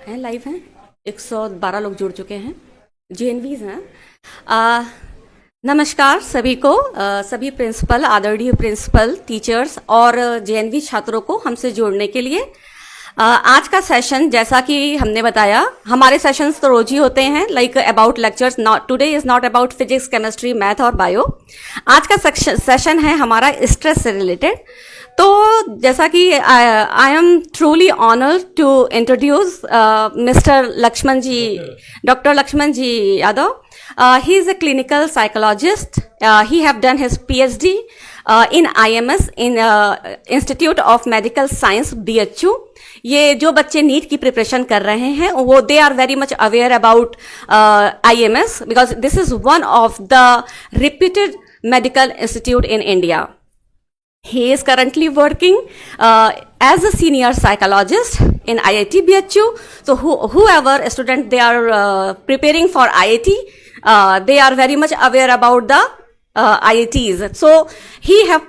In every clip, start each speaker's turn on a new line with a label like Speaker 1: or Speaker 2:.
Speaker 1: हैं, लाइव हैं। 112 लोग जुड़ चुके हैं, जेएनवीज हैं। आ, नमस्कार सभी को, सभी प्रिंसिपल, आदरणीय प्रिंसिपल, टीचर्स और जेएनवी छात्रों को हमसे जोड़ने के लिए। आज का सेशन, जैसा कि हमने बताया, हमारे सेशंस तो रोज ही होते हैं, like about lectures. Not today is not about physics, chemistry, math और बायो। आज का सेशन है हमारा स्ट्रेस से रिलेटेड। तो जैसा कि I am truly honoured to introduce mister Laxman ji, doctor Laxman ji Yadav. He is a clinical psychologist. He have done his PhD in IMS, in Institute of Medical Science, BHU. ये जो बच्चे नीट की प्रिपरेशन कर रहे हैं वो they are very much aware about IMS because this is one of the reputed medical institute in India. He is currently working as a senior psychologist in IIT BHU. So whoever student they are preparing for IIT, they are very much aware about the IITs. So he have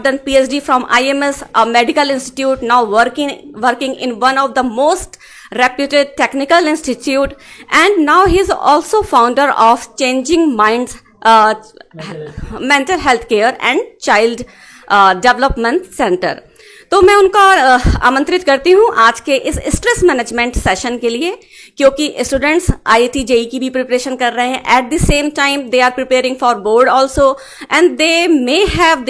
Speaker 1: done PhD from IMS, a medical institute, now working in one of the most reputed technical institute, and now he is also founder of Changing Minds Mental Health Care and Child development centre. तो मैं उनका आमंत्रित करती हूँ आज के इस stress management session के लिए, क्योंकि स्टूडेंट्स IIT JEE की भी प्रिपरेशन कर रहे हैं. At the same time they are preparing for board also, and they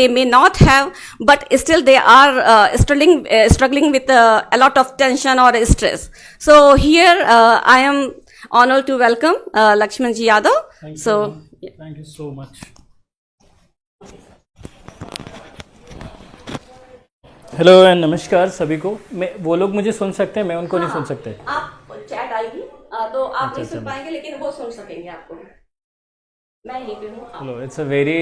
Speaker 1: may not have, but still they are struggling with a lot of tension और stress. So here I am honoured to welcome Lakshman ji Yadav. So
Speaker 2: thank you so much. Hello and नमस्कार सभी को. मैं वो लोग मुझे सुन सकते हैं, मैं उनको नहीं सुन सकते.
Speaker 1: आप चैट आएगी तो आप नहीं सुन पाएंगे, लेकिन वो सुन सकेंगे आपको. मैं यहीं पे हूँ.
Speaker 2: हेलो, इट्स अ वेरी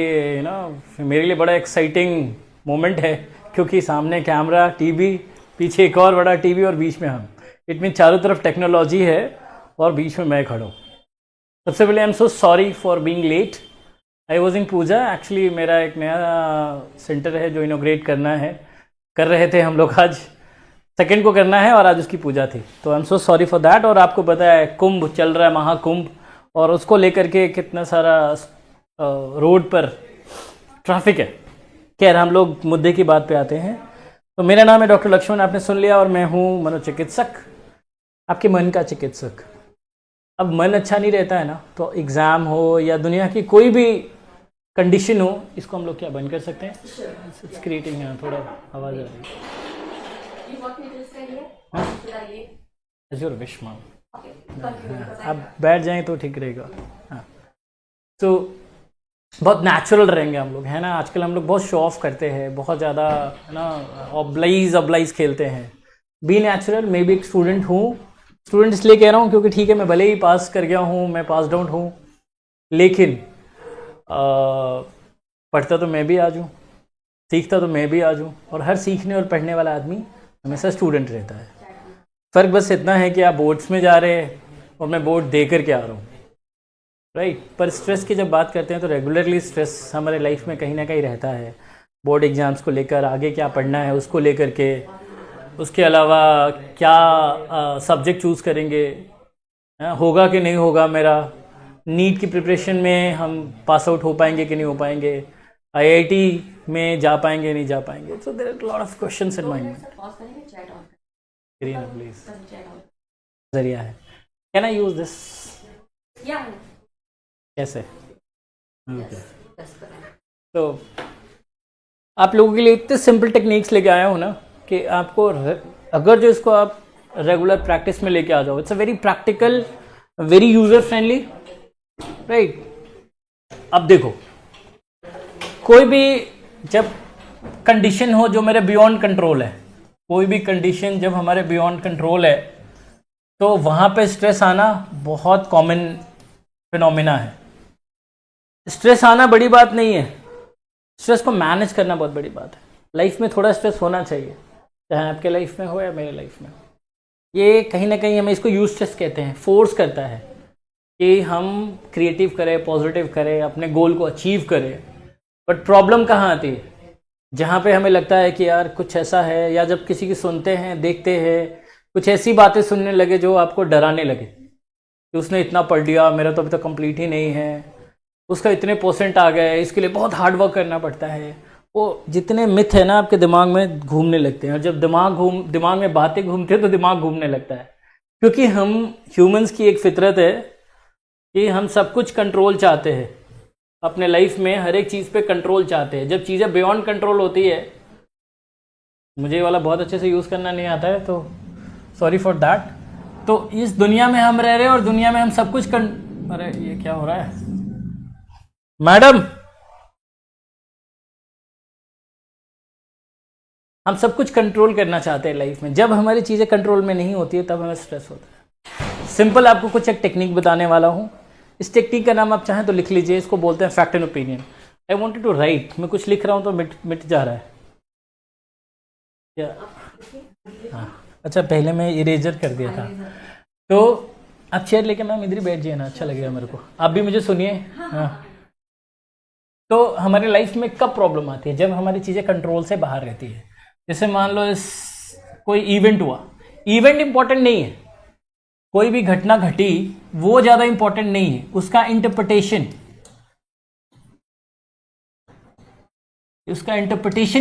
Speaker 2: मेरे लिए बड़ा एक्साइटिंग मोमेंट है, क्योंकि सामने कैमरा, टीवी, पीछे एक और बड़ा टीवी और बीच में हम. इट मीन चारों तरफ टेक्नोलॉजी है और बीच में मैं खड़ा हूँ. सबसे पहले I am so sorry for being late. I was in puja. Actually मेरा एक नया सेंटर है जो इनोग्रेट करना है, कर रहे थे हम लोग. आज सेकंड को करना है और आज उसकी पूजा थी, तो आई am so sorry for that. और आपको पता है कुंभ चल रहा है, महाकुंभ, और उसको लेकर के कितना सारा रोड पर ट्रैफिक है. खैर, हम लोग मुद्दे की बात पे आते हैं. तो मेरा नाम है डॉक्टर लक्ष्मण, आपने सुन लिया, और मैं हूँ मनोचिकित्सक, आपके मन का चिकित्सक. अब मन अच्छा नहीं रहता है ना, तो एग्ज़ाम हो या दुनिया की कोई भी कंडीशन हो, इसको हम लोग क्या बंद कर सकते हैं? It's creating. थोड़ा आवाज़ आ रही है. Your wish ma'am. आप बैठ जाएं तो ठीक रहेगा. हाँ, तो बहुत नेचुरल रहेंगे हम लोग, है ना. आजकल हम लोग बहुत शो ऑफ करते हैं, बहुत ज़्यादा, है ना, ऑब्लाइज खेलते हैं. Be natural. मैं भी एक स्टूडेंट हूँ. स्टूडेंट इसलिए कह रहा हूँ क्योंकि ठीक है, मैं भले ही पास कर गया हूँ, मैं पास आउट हूँ, लेकिन पढ़ता तो मैं भी आज हूँ, सीखता तो मैं भी आज हूँ, और हर सीखने और पढ़ने वाला आदमी हमेशा स्टूडेंट रहता है. फ़र्क बस इतना है कि आप बोर्ड्स में जा रहे हैं और मैं बोर्ड दे कर के आ रहा हूँ, राइट. पर स्ट्रेस की जब बात करते हैं तो रेगुलरली स्ट्रेस हमारे लाइफ में कहीं ना कहीं रहता है. बोर्ड एग्ज़ाम्स को लेकर, आगे क्या पढ़ना है उसको लेकर के, उसके अलावा क्या सब्जेक्ट चूज़ करेंगे, होगा कि नहीं होगा मेरा, नीट की प्रिपरेशन में हम पास आउट हो पाएंगे कि नहीं हो पाएंगे, IIT में जा पाएंगे नहीं जा पाएंगे. So there are lot of questions in mind. Screen please जरिया है. Can I use this? कैसे? ओके. तो आप लोगों के लिए इतने सिंपल टेक्निक्स लेके आया हूँ ना, कि आपको अगर जो इसको आप रेगुलर प्रैक्टिस में लेके आ जाओ, it's a very practical, very user friendly, right. अब देखो, कोई भी जब कंडीशन हो जो मेरे बियॉन्ड कंट्रोल है, कोई भी कंडीशन जब हमारे बियॉन्ड कंट्रोल है, तो वहाँ पे स्ट्रेस आना बहुत कॉमन फिनोमिना है. स्ट्रेस आना बड़ी बात नहीं है, स्ट्रेस को मैनेज करना बहुत बड़ी बात है. लाइफ में थोड़ा स्ट्रेस होना चाहिए, चाहे आपके लाइफ में हो या मेरे लाइफ में. ये कहीं ना कहीं हमें इसको यूज स्ट्रेस कहते हैं, फोर्स करता है कि हम क्रिएटिव करें, पॉजिटिव करें, अपने गोल को अचीव करें. बट प्रॉब्लम कहाँ आती है? जहाँ पे हमें लगता है कि यार कुछ ऐसा है, या जब किसी की सुनते हैं, देखते हैं कुछ ऐसी बातें सुनने लगे जो आपको डराने लगे कि उसने इतना पढ़ लिया, मेरा तो अभी तक कंप्लीट ही नहीं है, उसका इतने परसेंट आ गए, इसके लिए बहुत हार्ड वर्क करना पड़ता है। वो जितने मिथ है ना आपके दिमाग में घूमने लगते हैं, और जब दिमाग में बातें घूमती है तो दिमाग घूमने लगता है। क्योंकि हम ह्यूमंस की एक फितरत है कि हम सब कुछ कंट्रोल चाहते हैं अपने लाइफ में, हर एक चीज़ पे कंट्रोल चाहते हैं। जब चीज़ें बियॉन्ड कंट्रोल होती है, मुझे ये वाला बहुत अच्छे से यूज़ करना नहीं आता है तो सॉरी फॉर दैट। तो इस दुनिया में हम रह रहे हैं और दुनिया में हम सब कुछ अरे ये क्या हो रहा है मैडम, हम सब कुछ कंट्रोल करना चाहते हैं लाइफ में। जब हमारी चीज़ें कंट्रोल में नहीं होती है तब हमें स्ट्रेस होता है। सिंपल आपको कुछ एक टेक्निक बताने वाला हूँ। इस टेक्निक का नाम आप चाहें तो लिख लीजिए। इसको बोलते हैं fact and opinion. I wanted to write, मैं कुछ लिख रहा हूँ तो मिट जा रहा है क्या? हाँ अच्छा, पहले मैं इरेजर कर दिया था। तो आप चेयर लेके मैम इधर ही बैठ जाइए ना, अच्छा लगेगा मेरे को। आप भी मुझे सुनिए। हाँ, तो हमारे लाइफ में कब प्रॉब्लम आती है? जब हमारी चीज़ें कंट्रोल से बाहर रहती है। जैसे मान लो कोई इवेंट हुआ, इवेंट इंपॉर्टेंट नहीं है, कोई भी घटना घटी वो ज़्यादा इंपॉर्टेंट नहीं है, उसका इंटरप्रिटेशन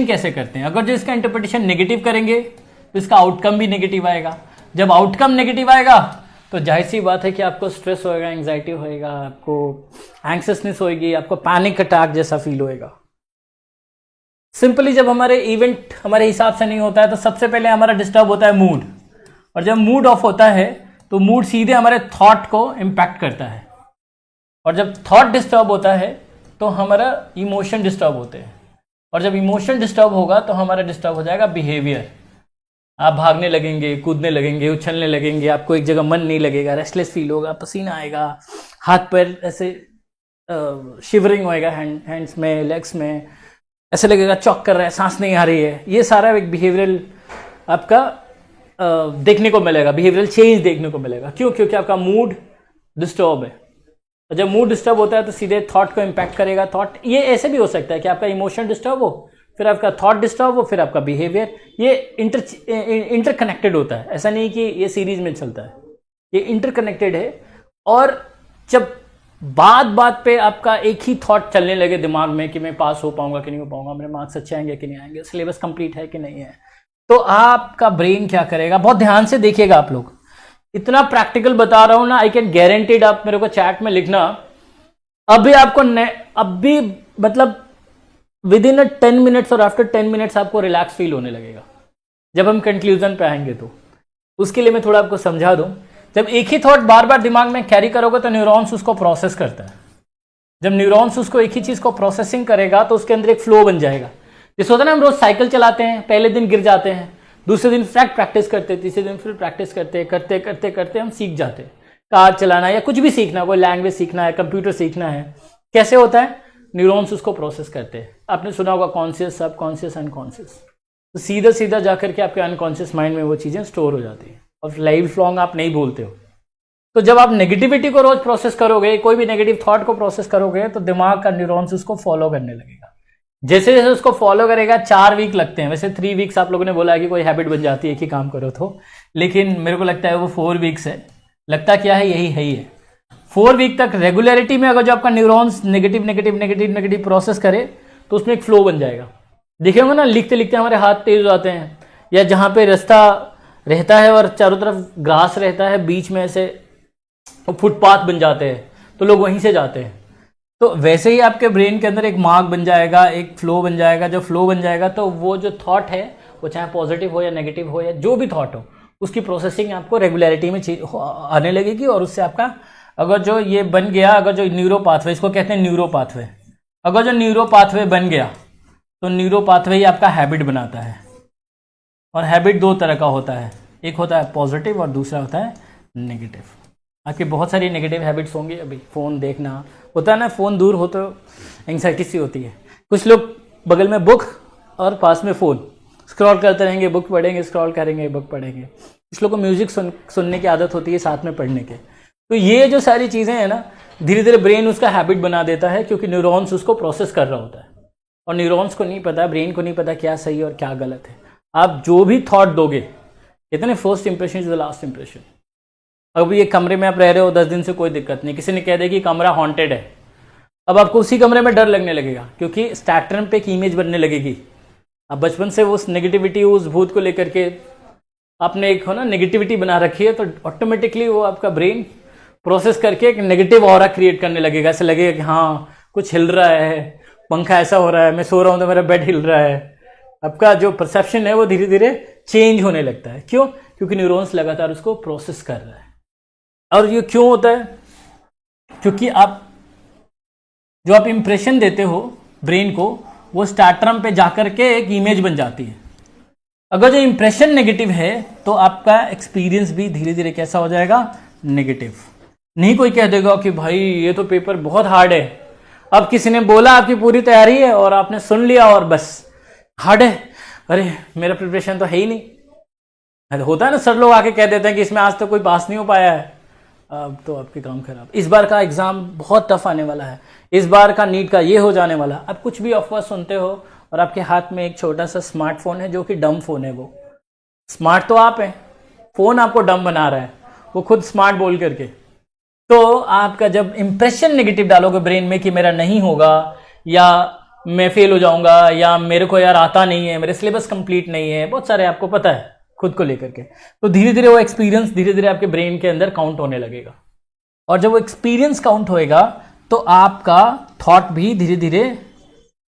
Speaker 2: कैसे करते हैं। अगर जो इसका इंटरप्रिटेशन नेगेटिव करेंगे तो इसका आउटकम भी नेगेटिव आएगा। जब आउटकम नेगेटिव आएगा तो जाहिर सी बात है कि आपको स्ट्रेस होएगा, एंग्जाइटी होएगा, आपको एंक्सियसनेस होएगी, आपको पैनिक अटैक जैसा फील होएगा। सिंपली जब हमारे इवेंट हमारे हिसाब से नहीं होता है तो सबसे पहले हमारा डिस्टर्ब होता है मूड, और जब मूड ऑफ होता है तो मूड सीधे हमारे थॉट को इम्पैक्ट करता है, और जब थॉट डिस्टर्ब होता है तो हमारा इमोशन डिस्टर्ब होते हैं, और जब इमोशन डिस्टर्ब होगा तो हमारा डिस्टर्ब हो जाएगा बिहेवियर। आप भागने लगेंगे, कूदने लगेंगे, उछलने लगेंगे, आपको एक जगह मन नहीं लगेगा, रेस्टलेस फील होगा, पसीना आएगा, हाथ पैर ऐसे शिवरिंग होएगा, हैंड्स में, लेग्स में, ऐसे लगेगा चौक कर रहा है, सांस नहीं आ रही है। ये सारा एक बिहेवियरल आपका देखने को मिलेगा, बिहेवियरल चेंज देखने को मिलेगा। क्यों? क्योंकि आपका मूड डिस्टर्ब है, और जब मूड डिस्टर्ब होता है तो सीधे थॉट को इम्पैक्ट करेगा। थॉट ये ऐसे भी हो सकता है कि आपका इमोशन डिस्टर्ब हो, फिर आपका थॉट डिस्टर्ब हो, फिर आपका बिहेवियर। ये इंटरकनेक्टेड होता है, ऐसा नहीं कि ये सीरीज में चलता है, ये इंटरकनेक्टेड है। और जब बात पे आपका एक ही थॉट चलने लगे दिमाग में कि मैं पास हो पाऊंगा कि नहीं हो पाऊंगा, मेरे मार्क्स अच्छे आएंगे कि नहीं आएंगे, सिलेबस कंप्लीट है कि नहीं है, तो आपका ब्रेन क्या करेगा? बहुत ध्यान से देखिएगा आप लोग, इतना प्रैक्टिकल बता रहा हूं ना, आई कैन गारंटीड। आप मेरे को चैट में लिखना, अभी आपको अभी मतलब विद इन 10 मिनट्स और आफ्टर 10 मिनट्स आपको रिलैक्स फील होने लगेगा। जब हम कंक्लूजन पे आएंगे तो उसके लिए मैं थोड़ा आपको समझा दूं। जब एक ही थॉट बार बार दिमाग में कैरी करोगे तो न्यूरॉन्स उसको प्रोसेस करता है। जब न्यूरॉन्स उसको एक ही चीज को प्रोसेसिंग करेगा तो उसके अंदर एक फ्लो बन जाएगा। जैसे होता है ना, हम रोज साइकिल चलाते हैं, पहले दिन गिर जाते हैं, दूसरे दिन प्रैक्टिस करते, तीसरे दिन फिर प्रैक्टिस करते करते करते करते हम सीख जाते हैं। कार चलाना या कुछ भी सीखना, कोई लैंग्वेज सीखना है, कंप्यूटर सीखना है, कैसे होता है? न्यूरॉन्स उसको प्रोसेस करते हैं। आपने सुना होगा कॉन्शियस, सब कॉन्शियस, अनकॉन्शियस। तो सीधा सीधा जाकर के आपके अनकॉन्शियस माइंड में वो चीज़ें स्टोर हो जाती हैं और लाइफ लॉन्ग आप नहीं भूलते हो। तो जब आप नेगेटिविटी को रोज प्रोसेस करोगे, कोई भी नेगेटिव थॉट को प्रोसेस करोगे, तो दिमाग का न्यूरॉन्स उसको फॉलो करने लगेगा। जैसे जैसे उसको फॉलो करेगा, 4 वीक लगते हैं। वैसे 3 वीक्स आप लोगों ने बोला है कि कोई हैबिट बन जाती है कि काम करो तो, लेकिन मेरे को लगता है वो 4 वीक्स है। लगता क्या है, यही है ही है। 4 वीक तक रेगुलरिटी में अगर जो आपका neurons negative negative negative negative process करे तो उसमें एक फ्लो बन जाएगा। देखे होंगे ना, लिखते लिखते हमारे हाथ तेज हो जाते हैं, या जहाँ पे रास्ता रहता है और चारों तरफ घास रहता है, बीच में ऐसे फुटपाथ बन जाते हैं तो लोग वहीं से जाते हैं। तो वैसे ही आपके ब्रेन के अंदर एक मार्ग बन जाएगा, एक फ्लो बन जाएगा। जो फ्लो बन जाएगा तो वो जो थॉट है, वो चाहे पॉजिटिव हो या नेगेटिव हो या जो भी थॉट हो, उसकी प्रोसेसिंग आपको रेगुलरिटी में आने लगेगी। और उससे आपका अगर जो ये बन गया, अगर जो न्यूरो पाथवे, इसको कहते हैं न्यूरो पाथवे, अगर जो न्यूरो पाथवे बन गया तो न्यूरो पाथवे ही आपका हैबिट बनाता है। और हैबिट 2 तरह का होता है, एक होता है पॉजिटिव और दूसरा होता है नेगेटिव। आपकी बहुत सारी नेगेटिव हैबिट्स होंगी। अभी फ़ोन देखना होता है ना, फ़ोन दूर हो तो एंग्जाइटी सी होती है। कुछ लोग बगल में बुक और पास में फ़ोन, स्क्रॉल करते रहेंगे, बुक पढ़ेंगे, स्क्रॉल करेंगे, बुक पढ़ेंगे। कुछ लोगों को म्यूजिक सुनने की आदत होती है साथ में पढ़ने के। तो ये जो सारी चीज़ें हैं ना, धीरे धीरे ब्रेन उसका हैबिट बना देता है, क्योंकि न्यूरॉन्स उसको प्रोसेस कर रहा होता है। और न्यूरॉन्स को नहीं पता, ब्रेन को नहीं पता क्या सही और क्या गलत है। आप जो भी थॉट दोगे, कहते हैं first impression is the last impression. अब ये कमरे में आप रह रहे हो 10 दिन से, कोई दिक्कत नहीं, किसी ने कह दिया कि कमरा हॉन्टेड है, अब आपको उसी कमरे में डर लगने लगेगा, क्योंकि स्टैटर्न पे एक इमेज बनने लगेगी। अब बचपन से उस नेगेटिविटी, उस भूत को लेकर के आपने एक हो ना नेगेटिविटी बना रखी है, तो ऑटोमेटिकली वो आपका ब्रेन प्रोसेस करके एक नेगेटिव ऑरा क्रिएट करने लगेगा। ऐसा लगेगा कि हाँ कुछ हिल रहा है, पंखा ऐसा हो रहा है, मैं सो रहा हूँ तो मेरा बेड हिल रहा है। आपका जो परसेप्शन है वो धीरे धीरे चेंज होने लगता है। क्यों? क्योंकि न्यूरॉन्स लगातार उसको प्रोसेस कर रहा है। और ये क्यों होता है? क्योंकि आप जो आप इंप्रेशन देते हो ब्रेन को, वो स्टार्टरम पे जाकर के एक इमेज बन जाती है। अगर जो इंप्रेशन नेगेटिव है तो आपका एक्सपीरियंस भी धीरे धीरे कैसा हो जाएगा? नेगेटिव। नहीं कोई कह देगा कि भाई ये तो पेपर बहुत हार्ड है, अब किसी ने बोला आपकी पूरी तैयारी है और आपने सुन लिया और बस हार्ड है, अरे मेरा प्रिपरेशन तो है ही नहीं। होता है ना, सर लोग आके कह देते हैं कि इसमें आज तक कोई पास नहीं हो पाया है, अब तो आपके काम खराब। इस बार का एग्जाम बहुत टफ आने वाला है, इस बार का नीट का ये हो जाने वाला। अब कुछ भी अफवाह सुनते हो और आपके हाथ में एक छोटा सा स्मार्टफोन है जो कि डम फोन है। वो स्मार्ट तो आप हैं, फोन आपको डम बना रहा है, वो खुद स्मार्ट बोल करके। तो आपका जब इंप्रेशन नेगेटिव डालोगे ब्रेन में कि मेरा नहीं होगा, या मैं फेल हो जाऊंगा, या मेरे को यार आता नहीं है, मेरे सिलेबस कंप्लीट नहीं है, बहुत सारे आपको पता है खुद को लेकर के, तो धीरे धीरे वो एक्सपीरियंस धीरे धीरे आपके ब्रेन के अंदर काउंट होने लगेगा। और जब वो एक्सपीरियंस काउंट होएगा तो आपका थॉट भी धीरे धीरे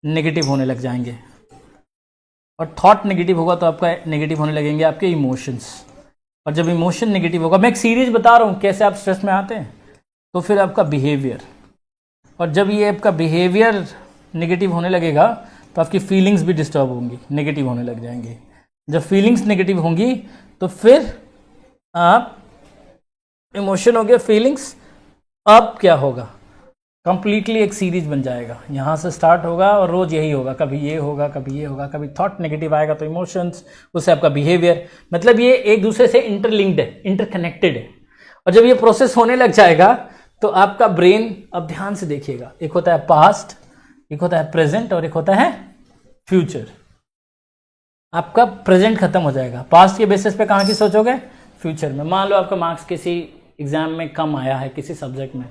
Speaker 2: नेगेटिव होने लग जाएंगे। और थॉट नेगेटिव होगा तो आपका नेगेटिव होने लगेंगे आपके इमोशंस। और जब इमोशन नेगेटिव होगा, मैं एक सीरीज बता रहा हूँ कैसे आप स्ट्रेस में आते हैं, तो फिर आपका बिहेवियर, और जब ये आपका बिहेवियर नेगेटिव होने लगेगा तो आपकी फीलिंग्स भी डिस्टर्ब होंगी, नेगेटिव होने लग जाएंगे। जब फीलिंग्स नेगेटिव होंगी तो फिर आप इमोशन हो गया, फीलिंग्स, अब क्या होगा? कंप्लीटली एक सीरीज बन जाएगा, यहाँ से स्टार्ट होगा और रोज यही होगा, कभी ये होगा, कभी ये होगा, कभी थॉट नेगेटिव आएगा तो इमोशंस, उससे आपका बिहेवियर, मतलब ये एक दूसरे से इंटरलिंक्ड है, इंटरकनेक्टेड है। और जब ये प्रोसेस होने लग जाएगा तो आपका ब्रेन, अब ध्यान से देखिएगा, एक होता है पास्ट, एक होता है प्रेजेंट और एक होता है फ्यूचर। आपका प्रेजेंट खत्म हो जाएगा, पास्ट के बेसिस पे कहाँ की सोचोगे? फ्यूचर में। मान लो आपका मार्क्स किसी एग्जाम में कम आया है किसी सब्जेक्ट में,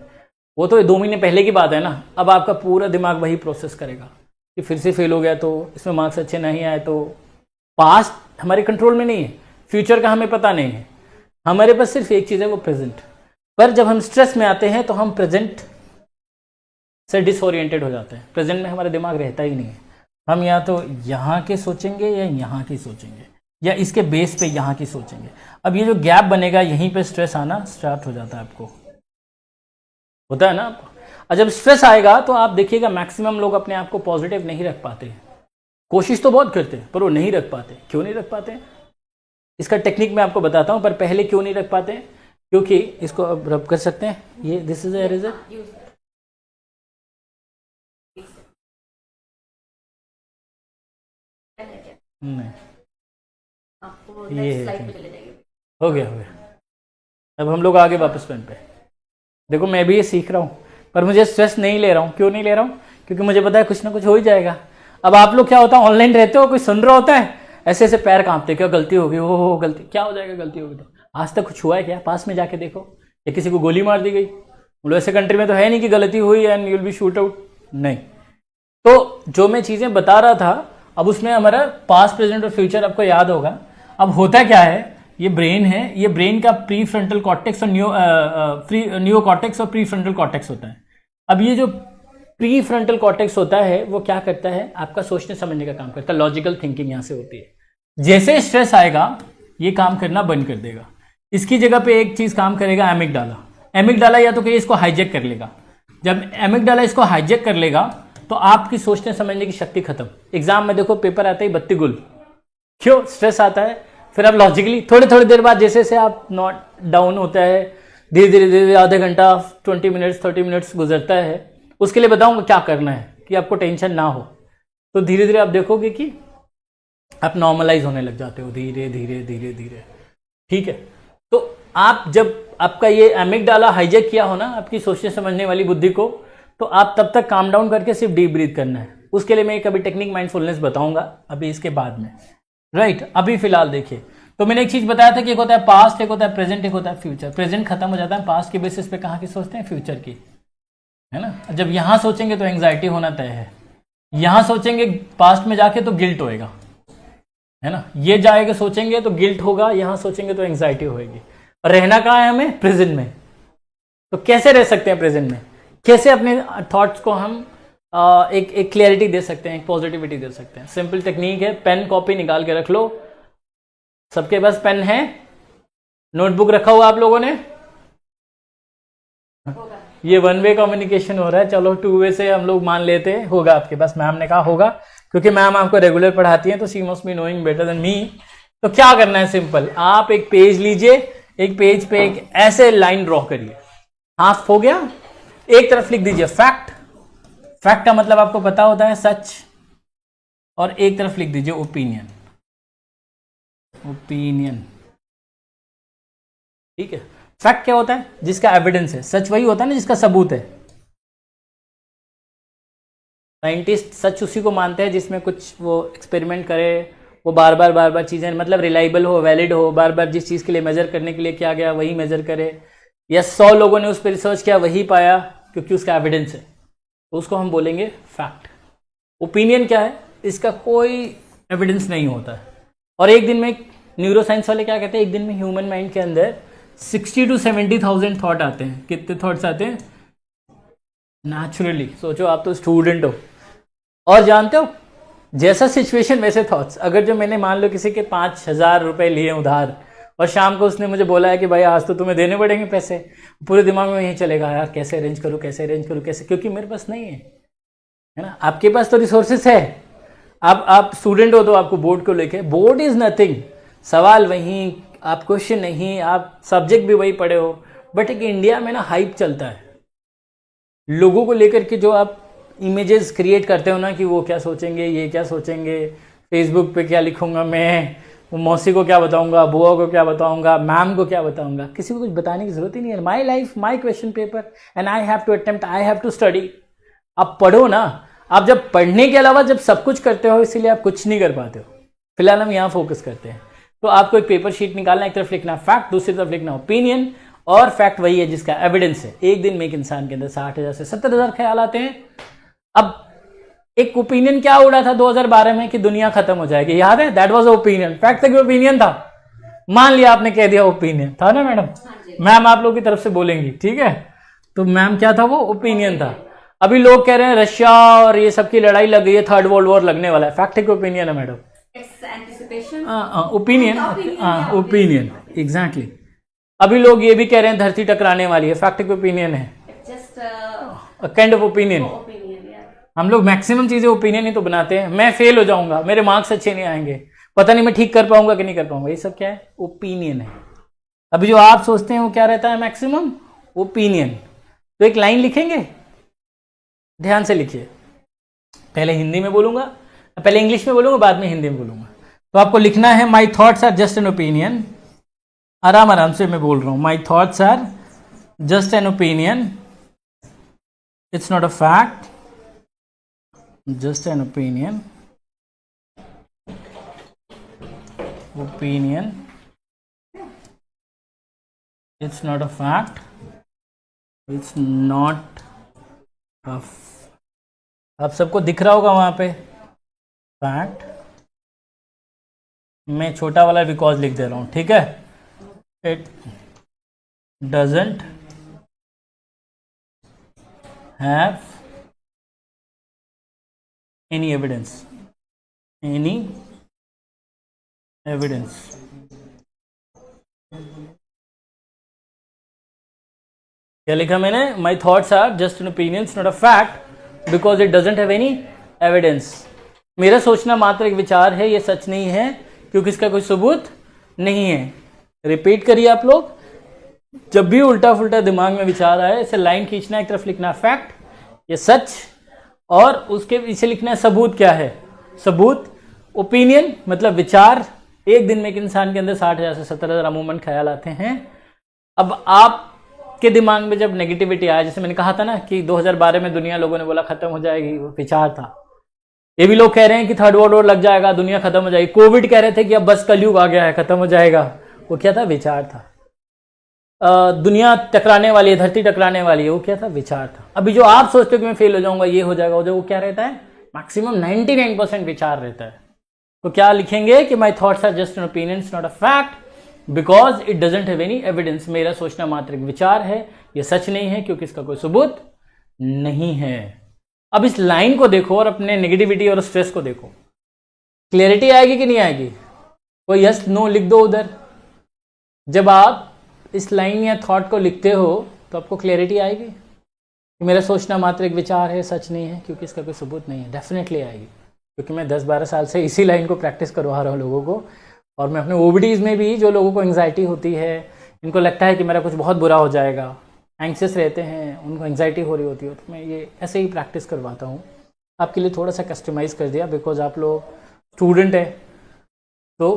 Speaker 2: वो तो 2 महीने पहले की बात है ना, अब आपका पूरा दिमाग वही प्रोसेस करेगा कि फिर से फेल हो गया तो इसमें मार्क्स अच्छे नहीं आए। तो पास्ट हमारे कंट्रोल में नहीं है, फ्यूचर का हमें पता नहीं है, हमारे पास सिर्फ एक चीज़ है वो प्रेजेंट। पर जब हम स्ट्रेस में आते हैं तो हम प्रेजेंट से डिसओरिएंटेड हो जाते हैं, प्रेजेंट में हमारा दिमाग रहता ही नहीं है। हम या तो यहाँ के सोचेंगे या यहाँ की सोचेंगे, या इसके बेस पे यहाँ की सोचेंगे। अब ये जो गैप बनेगा, यहीं पे स्ट्रेस आना स्टार्ट हो जाता है। आपको होता है ना आपको? और जब स्ट्रेस आएगा तो आप देखिएगा मैक्सिमम लोग अपने आप को पॉजिटिव नहीं रख पाते। कोशिश तो बहुत करते हैं पर वो नहीं रख पाते। क्यों नहीं रख पाते? इसका टेक्निक मैं आपको बताता हूँ, पर पहले क्यों नहीं रख पाते? क्योंकि इसको अब रब कर सकते हैं, ये दिस इज इरेजर, नहीं
Speaker 1: आपको
Speaker 2: ये
Speaker 1: नेक्स्ट
Speaker 2: है,
Speaker 1: स्लाइड पे चले जाइए।
Speaker 2: हो गया हो गया। अब हम लोग आगे वापस पेन पे। देखो मैं भी ये सीख रहा हूँ पर मुझे स्ट्रेस नहीं ले रहा हूँ। क्यों नहीं ले रहा हूँ? क्योंकि मुझे पता है कुछ ना कुछ हो ही जाएगा। अब आप लोग क्या होता है, ऑनलाइन रहते हो, कोई सुन रहा होता है, ऐसे ऐसे पैर कांपते, क्या गलती होगी, हो गलती, क्या हो जाएगा गलती होगी तो? आज तक कुछ हुआ है क्या? पास में जाके देखो, या किसी को गोली मार दी गई? हम लोग ऐसे कंट्री में तो है नहीं कि गलती हुई and you will be shoot out, नहीं। तो जो मैं चीज़ें बता रहा था, अब उसमें हमारा पास्ट प्रेजेंट और फ्यूचर आपको याद होगा। अब होता क्या है, ये ब्रेन है, ये ब्रेन का प्री फ्रंटल कॉर्टेक्स और न्यो कॉर्टेक्स और प्री फ्रंटल कॉर्टेक्स होता है। अब ये जो प्री फ्रंटल कॉर्टेक्स होता है वो क्या करता है, आपका सोचने समझने का काम करता है, लॉजिकल थिंकिंग यहाँ से होती है। जैसे स्ट्रेस आएगा ये काम करना बंद कर देगा, इसकी जगह पे एक चीज काम करेगा, एमिगडाला। एमिगडाला या तो कहीं इसको हाईजैक कर लेगा। जब एमिगडाला इसको हाईजैक कर लेगा तो आपकी सोचने समझने की शक्ति खत्म। एग्जाम में देखो पेपर आता ही बत्ती गुल, क्यों? स्ट्रेस आता है। फिर आप लॉजिकली थोड़ी देर बाद जैसे से आप नॉट डाउन होता है, धीरे धीरे आधा घंटा 20 मिनट्स 30 मिनट्स गुजरता है, उसके लिए बताऊंगा क्या करना है कि आपको टेंशन ना हो। तो धीरे धीरे आप देखोगे कि आप नॉर्मलाइज होने लग जाते हो, धीरे धीरे धीरे धीरे, ठीक है। तो आप जब आपका ये एमिगडाला हाईजैक किया हो ना आपकी सोचने समझने वाली बुद्धि को, तो आप तब तक काम डाउन करके सिर्फ डीप ब्रीथ करना है। उसके लिए मैं कभी टेक्निक माइंडफुलनेस बताऊंगा अभी इसके बाद में, राइट। अभी फिलहाल देखिए, तो मैंने एक चीज बताया था कि एक होता है पास्ट, एक होता है प्रेजेंट, एक होता है फ्यूचर। प्रेजेंट खत्म हो जाता है पास्ट के बेसिस पे, कहाँ की सोचते हैं, फ्यूचर की, है ना। जब यहां सोचेंगे तो एंग्जाइटी होना तय है, यहां सोचेंगे पास्ट में जाके तो गिल्ट होएगा, है ना। ये जाएगा सोचेंगे तो गिल्ट होगा, यहां सोचेंगे तो एंग्जाइटी होएगी। और रहना कहाँ है हमें, प्रेजेंट में। तो कैसे रह सकते हैं प्रेजेंट में, कैसे अपने थॉट्स को हम एक क्लैरिटी दे सकते हैं, एक पॉजिटिविटी दे सकते हैं। सिंपल टेक्निक है, पेन कॉपी निकाल के रख लो। सबके पास पेन है, नोटबुक रखा हुआ आप लोगों ने? ये वन वे कम्युनिकेशन हो रहा है, चलो टू वे से हम लोग मान लेते हैं, होगा आपके पास। मैम ने कहा होगा, क्योंकि मैम आपको रेगुलर पढ़ाती हैं, तो she must be knowing better than me. तो क्या करना है, सिंपल, आप एक पेज लीजिए, एक पेज पे एक ऐसे लाइन ड्रॉ करिए, हाफ हो गया। एक तरफ लिख दीजिए फैक्ट, फैक्ट का मतलब आपको पता होता है सच, और एक तरफ लिख दीजिए ओपिनियन, ओपिनियन, ठीक है। फैक्ट क्या होता है, जिसका एविडेंस है। सच वही होता है ना जिसका सबूत है। साइंटिस्ट सच उसी को मानते हैं जिसमें कुछ वो एक्सपेरिमेंट करे, वो बार बार चीजें मतलब रिलायबल हो, वैलिड हो, बार बार जिस चीज के लिए मेजर करने के लिए किया गया वही मेजर करे, या 100 लोगों ने उस पर रिसर्च किया वही पाया, क्योंकि उसका एविडेंस है, तो उसको हम बोलेंगे फैक्ट। ओपिनियन क्या है, इसका कोई एविडेंस नहीं होता है। और एक दिन में, न्यूरो साइंस वाले क्या कहते हैं, एक दिन में ह्यूमन माइंड के अंदर 60 to 70,000 थॉट आते हैं। कितने थॉट्स आते हैं नेचुरली? सोचो, आप तो स्टूडेंट हो और जानते हो जैसा सिचुएशन वैसे थॉट्स। अगर जो मैंने मान लो किसी के 5,000 रुपए लिए उधार, और शाम को उसने मुझे बोला है कि भाई आज तो तुम्हें देने पड़ेंगे पैसे, पूरे दिमाग में यही चलेगा, यार कैसे अरेंज करूँ, कैसे अरेंज करूँ, कैसे, क्योंकि मेरे पास नहीं है ना। आपके पास तो रिसोर्सेस है, आप स्टूडेंट हो तो आपको बोर्ड को लेके, बोर्ड इज नथिंग, सवाल वही, आप क्वेश्चन नहीं, आप सब्जेक्ट भी वही पढ़े हो। बट एक इंडिया में ना हाइप चलता है लोगों को लेकर के, जो आप इमेजेस क्रिएट करते हो ना कि वो क्या सोचेंगे, ये क्या सोचेंगे, फेसबुक पे क्या लिखूंगा मैं, वो मौसी को क्या बताऊंगा, बुआ को क्या बताऊंगा, मैम को क्या बताऊंगा। किसी को कुछ बताने की जरूरत ही नहीं है। My life, my question paper, and I have to attempt, I have to study. आप पढ़ो ना। आप जब पढ़ने के अलावा जब सब कुछ करते हो, इसीलिए आप कुछ नहीं कर पाते हो। फिलहाल हम यहाँ फोकस करते हैं। तो आपको एक पेपर शीट निकालना, एक तरफ लिखना फैक्ट, दूसरी तरफ लिखना ओपिनियन। और फैक्ट वही है जिसका एविडेंस है। एक दिन में एक इंसान के अंदर 60,000 से 70,000 ख्याल आते हैं। अब एक ओपिनियन क्या उड़ा था 2012 में कि दुनिया खत्म हो जाएगी, याद है? That was opinion. फैक्ट तक ओपिनियन था, मान लिया आपने, कह दिया ओपिनियन था ना मैडम? मैम आप लोग की तरफ से बोलेंगी, ठीक है। तो मैम क्या था, वो ओपिनियन था। अभी लोग कह रहे हैं रशिया और ये सबकी लड़ाई लग गई है, थर्ड वर्ल्ड वॉर लगने वाला है। फैक्ट है कि ओपिनियन है मैडम? Opinion, opinion, exactly. अभी लोग ये भी कह रहे हैं धरती टकराने वाली है। फैक्ट है कि ओपिनियन है? Kind of opinion. हम लोग मैक्सिमम चीजें ओपिनियन ही तो बनाते हैं। मैं फेल हो जाऊंगा, मेरे मार्क्स अच्छे नहीं आएंगे, पता नहीं मैं ठीक कर पाऊंगा कि नहीं कर पाऊंगा, ये सब क्या है, ओपिनियन है। अभी जो आप सोचते हैं वो क्या रहता है, मैक्सिमम ओपिनियन। तो एक लाइन लिखेंगे, ध्यान से लिखिए। पहले हिंदी में बोलूंगा, पहले इंग्लिश में बोलूंगा, बाद में हिंदी में बोलूंगा। तो आपको लिखना है my thoughts are just an opinion. आराम आराम से मैं बोल रहा हूं। My thoughts are just an opinion, it's not a fact, just an opinion, opinion, it's not a fact, it's not a आप सबको दिख रहा होगा वहां पे फैक्ट। मैं छोटा वाला बिकॉज लिख दे रहा हूं, ठीक है। It doesn't have any evidence, any evidence, क्या लिखा मैंने? My thoughts are just an opinion, not a fact, because it doesn't have any evidence. मेरा सोचना मात्र एक विचार है, ये सच नहीं है क्योंकि इसका कोई सबूत नहीं है। रिपीट करिए आप लोग, जब भी उल्टा फुल्टा दिमाग में विचार आए, इसे लाइन खींचना, एक तरफ लिखना फैक्ट, ये सच, और उसके पीछे लिखना है सबूत। क्या है सबूत? ओपिनियन मतलब विचार। एक दिन में एक इंसान के अंदर 60,000 से 70,000 अमूमन ख्याल आते हैं। अब आपके दिमाग में जब नेगेटिविटी आया, जैसे मैंने कहा था ना कि 2012 में दुनिया लोगों ने बोला खत्म हो जाएगी, वो विचार था। ये भी लोग कह रहे हैं कि थर्ड वर्ल्ड वॉर लग जाएगा, दुनिया खत्म हो जाएगी। कोविड कह रहे थे कि अब बस कलयुग आ गया है, खत्म हो जाएगा। वो क्या था? विचार था। दुनिया टकराने वाली है, धरती टकराने वाली है, वो क्या था? विचार था। अभी जो आप सोचते हो कि मैं फेल हो जाऊंगा, ये हो जाएगा, हो जाएगा, वो क्या रहता है? मैक्सिमम 99% विचार रहता है। तो क्या लिखेंगे कि my thoughts are just an opinions not a fact because it doesn't have any evidence. मेरा सोचना मात्र एक विचार है, ये सच नहीं है क्योंकि इसका कोई सबूत नहीं है। अब इस लाइन को देखो और अपने नेगेटिविटी और स्ट्रेस को देखो, क्लियरिटी आएगी कि नहीं आएगी? कोई यस नो लिख दो उधर। जब आप इस लाइन या थॉट को लिखते हो तो आपको क्लियरिटी आएगी कि मेरा सोचना मात्र एक विचार है, सच नहीं है क्योंकि इसका कोई सबूत नहीं है। डेफिनेटली आएगी, क्योंकि मैं 10-12 साल से इसी लाइन को प्रैक्टिस करवा रहा हूँ लोगों को। और मैं अपने ओबीडीज में भी, जो लोगों को एंग्जाइटी होती है, इनको लगता है कि मेरा कुछ बहुत बुरा हो जाएगा, एंक्सियस रहते हैं, उनको एंग्जाइटी हो रही होती है, तो मैं ये ऐसे ही प्रैक्टिस करवाता हूँ। आपके लिए थोड़ा सा कस्टमाइज़ कर दिया बिकॉज आप लोग स्टूडेंट है। तो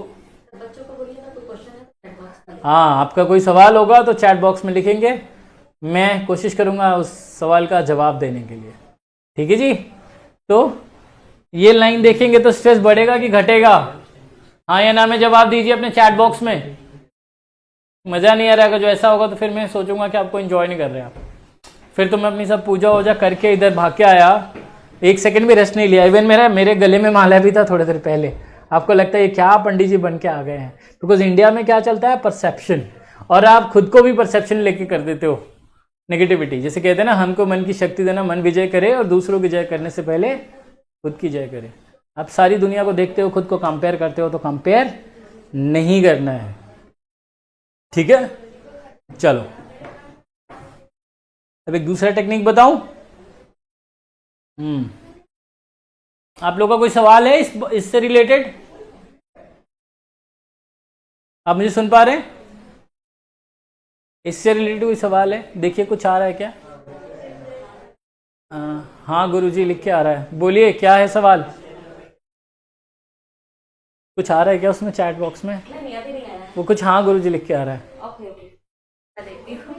Speaker 1: बच्चों को बोलिए ना, कोई क्वेश्चन है तो chat box में।
Speaker 2: हाँ, आपका कोई सवाल होगा तो चैट बॉक्स में लिखेंगे, मैं कोशिश करूँगा उस सवाल का जवाब देने के लिए। ठीक है जी? तो ये लाइन देखेंगे तो स्ट्रेस बढ़ेगा कि घटेगा? हाँ या ना में जवाब दीजिए अपने चैट बॉक्स में। मज़ा नहीं आ रहा, अगर जो ऐसा होगा तो फिर मैं सोचूंगा कि आपको एंजॉय नहीं कर रहे आप। फिर तो मैं अपनी सब पूजा वूजा करके इधर भाग के आया, 1 सेकंड भी रेस्ट नहीं लिया। इवन मेरे गले में माला भी था थोड़ी देर पहले। आपको लगता है ये क्या पंडित जी बन के आ गए हैं? बिकॉज इंडिया में क्या चलता है? परसेप्शन। और आप खुद को भी परसेप्शन लेके कर देते हो नेगेटिविटी। जैसे कहते हैं ना, हमको मन की शक्ति देना, मन विजय करे और दूसरों की जय करने से पहले खुद की जय करे। आप सारी दुनिया को देखते हो, खुद को कंपेयर करते हो, तो कंपेयर नहीं करना है। ठीक है? चलो अब एक दूसरा टेक्निक बताऊं। आप लोगों का कोई सवाल है इससे रिलेटेड? आप मुझे सुन पा रहे हैं? इससे रिलेटेड कोई सवाल है? देखिए कुछ आ रहा है क्या? हाँ गुरुजी लिख के आ रहा है, बोलिए क्या है सवाल? कुछ आ रहा है क्या उसमें चैट बॉक्स में?
Speaker 1: नहीं, अभी नहीं आया।
Speaker 2: वो कुछ हाँ गुरुजी लिख के आ रहा है।
Speaker 1: ओके ओके, मैं देखती हूँ।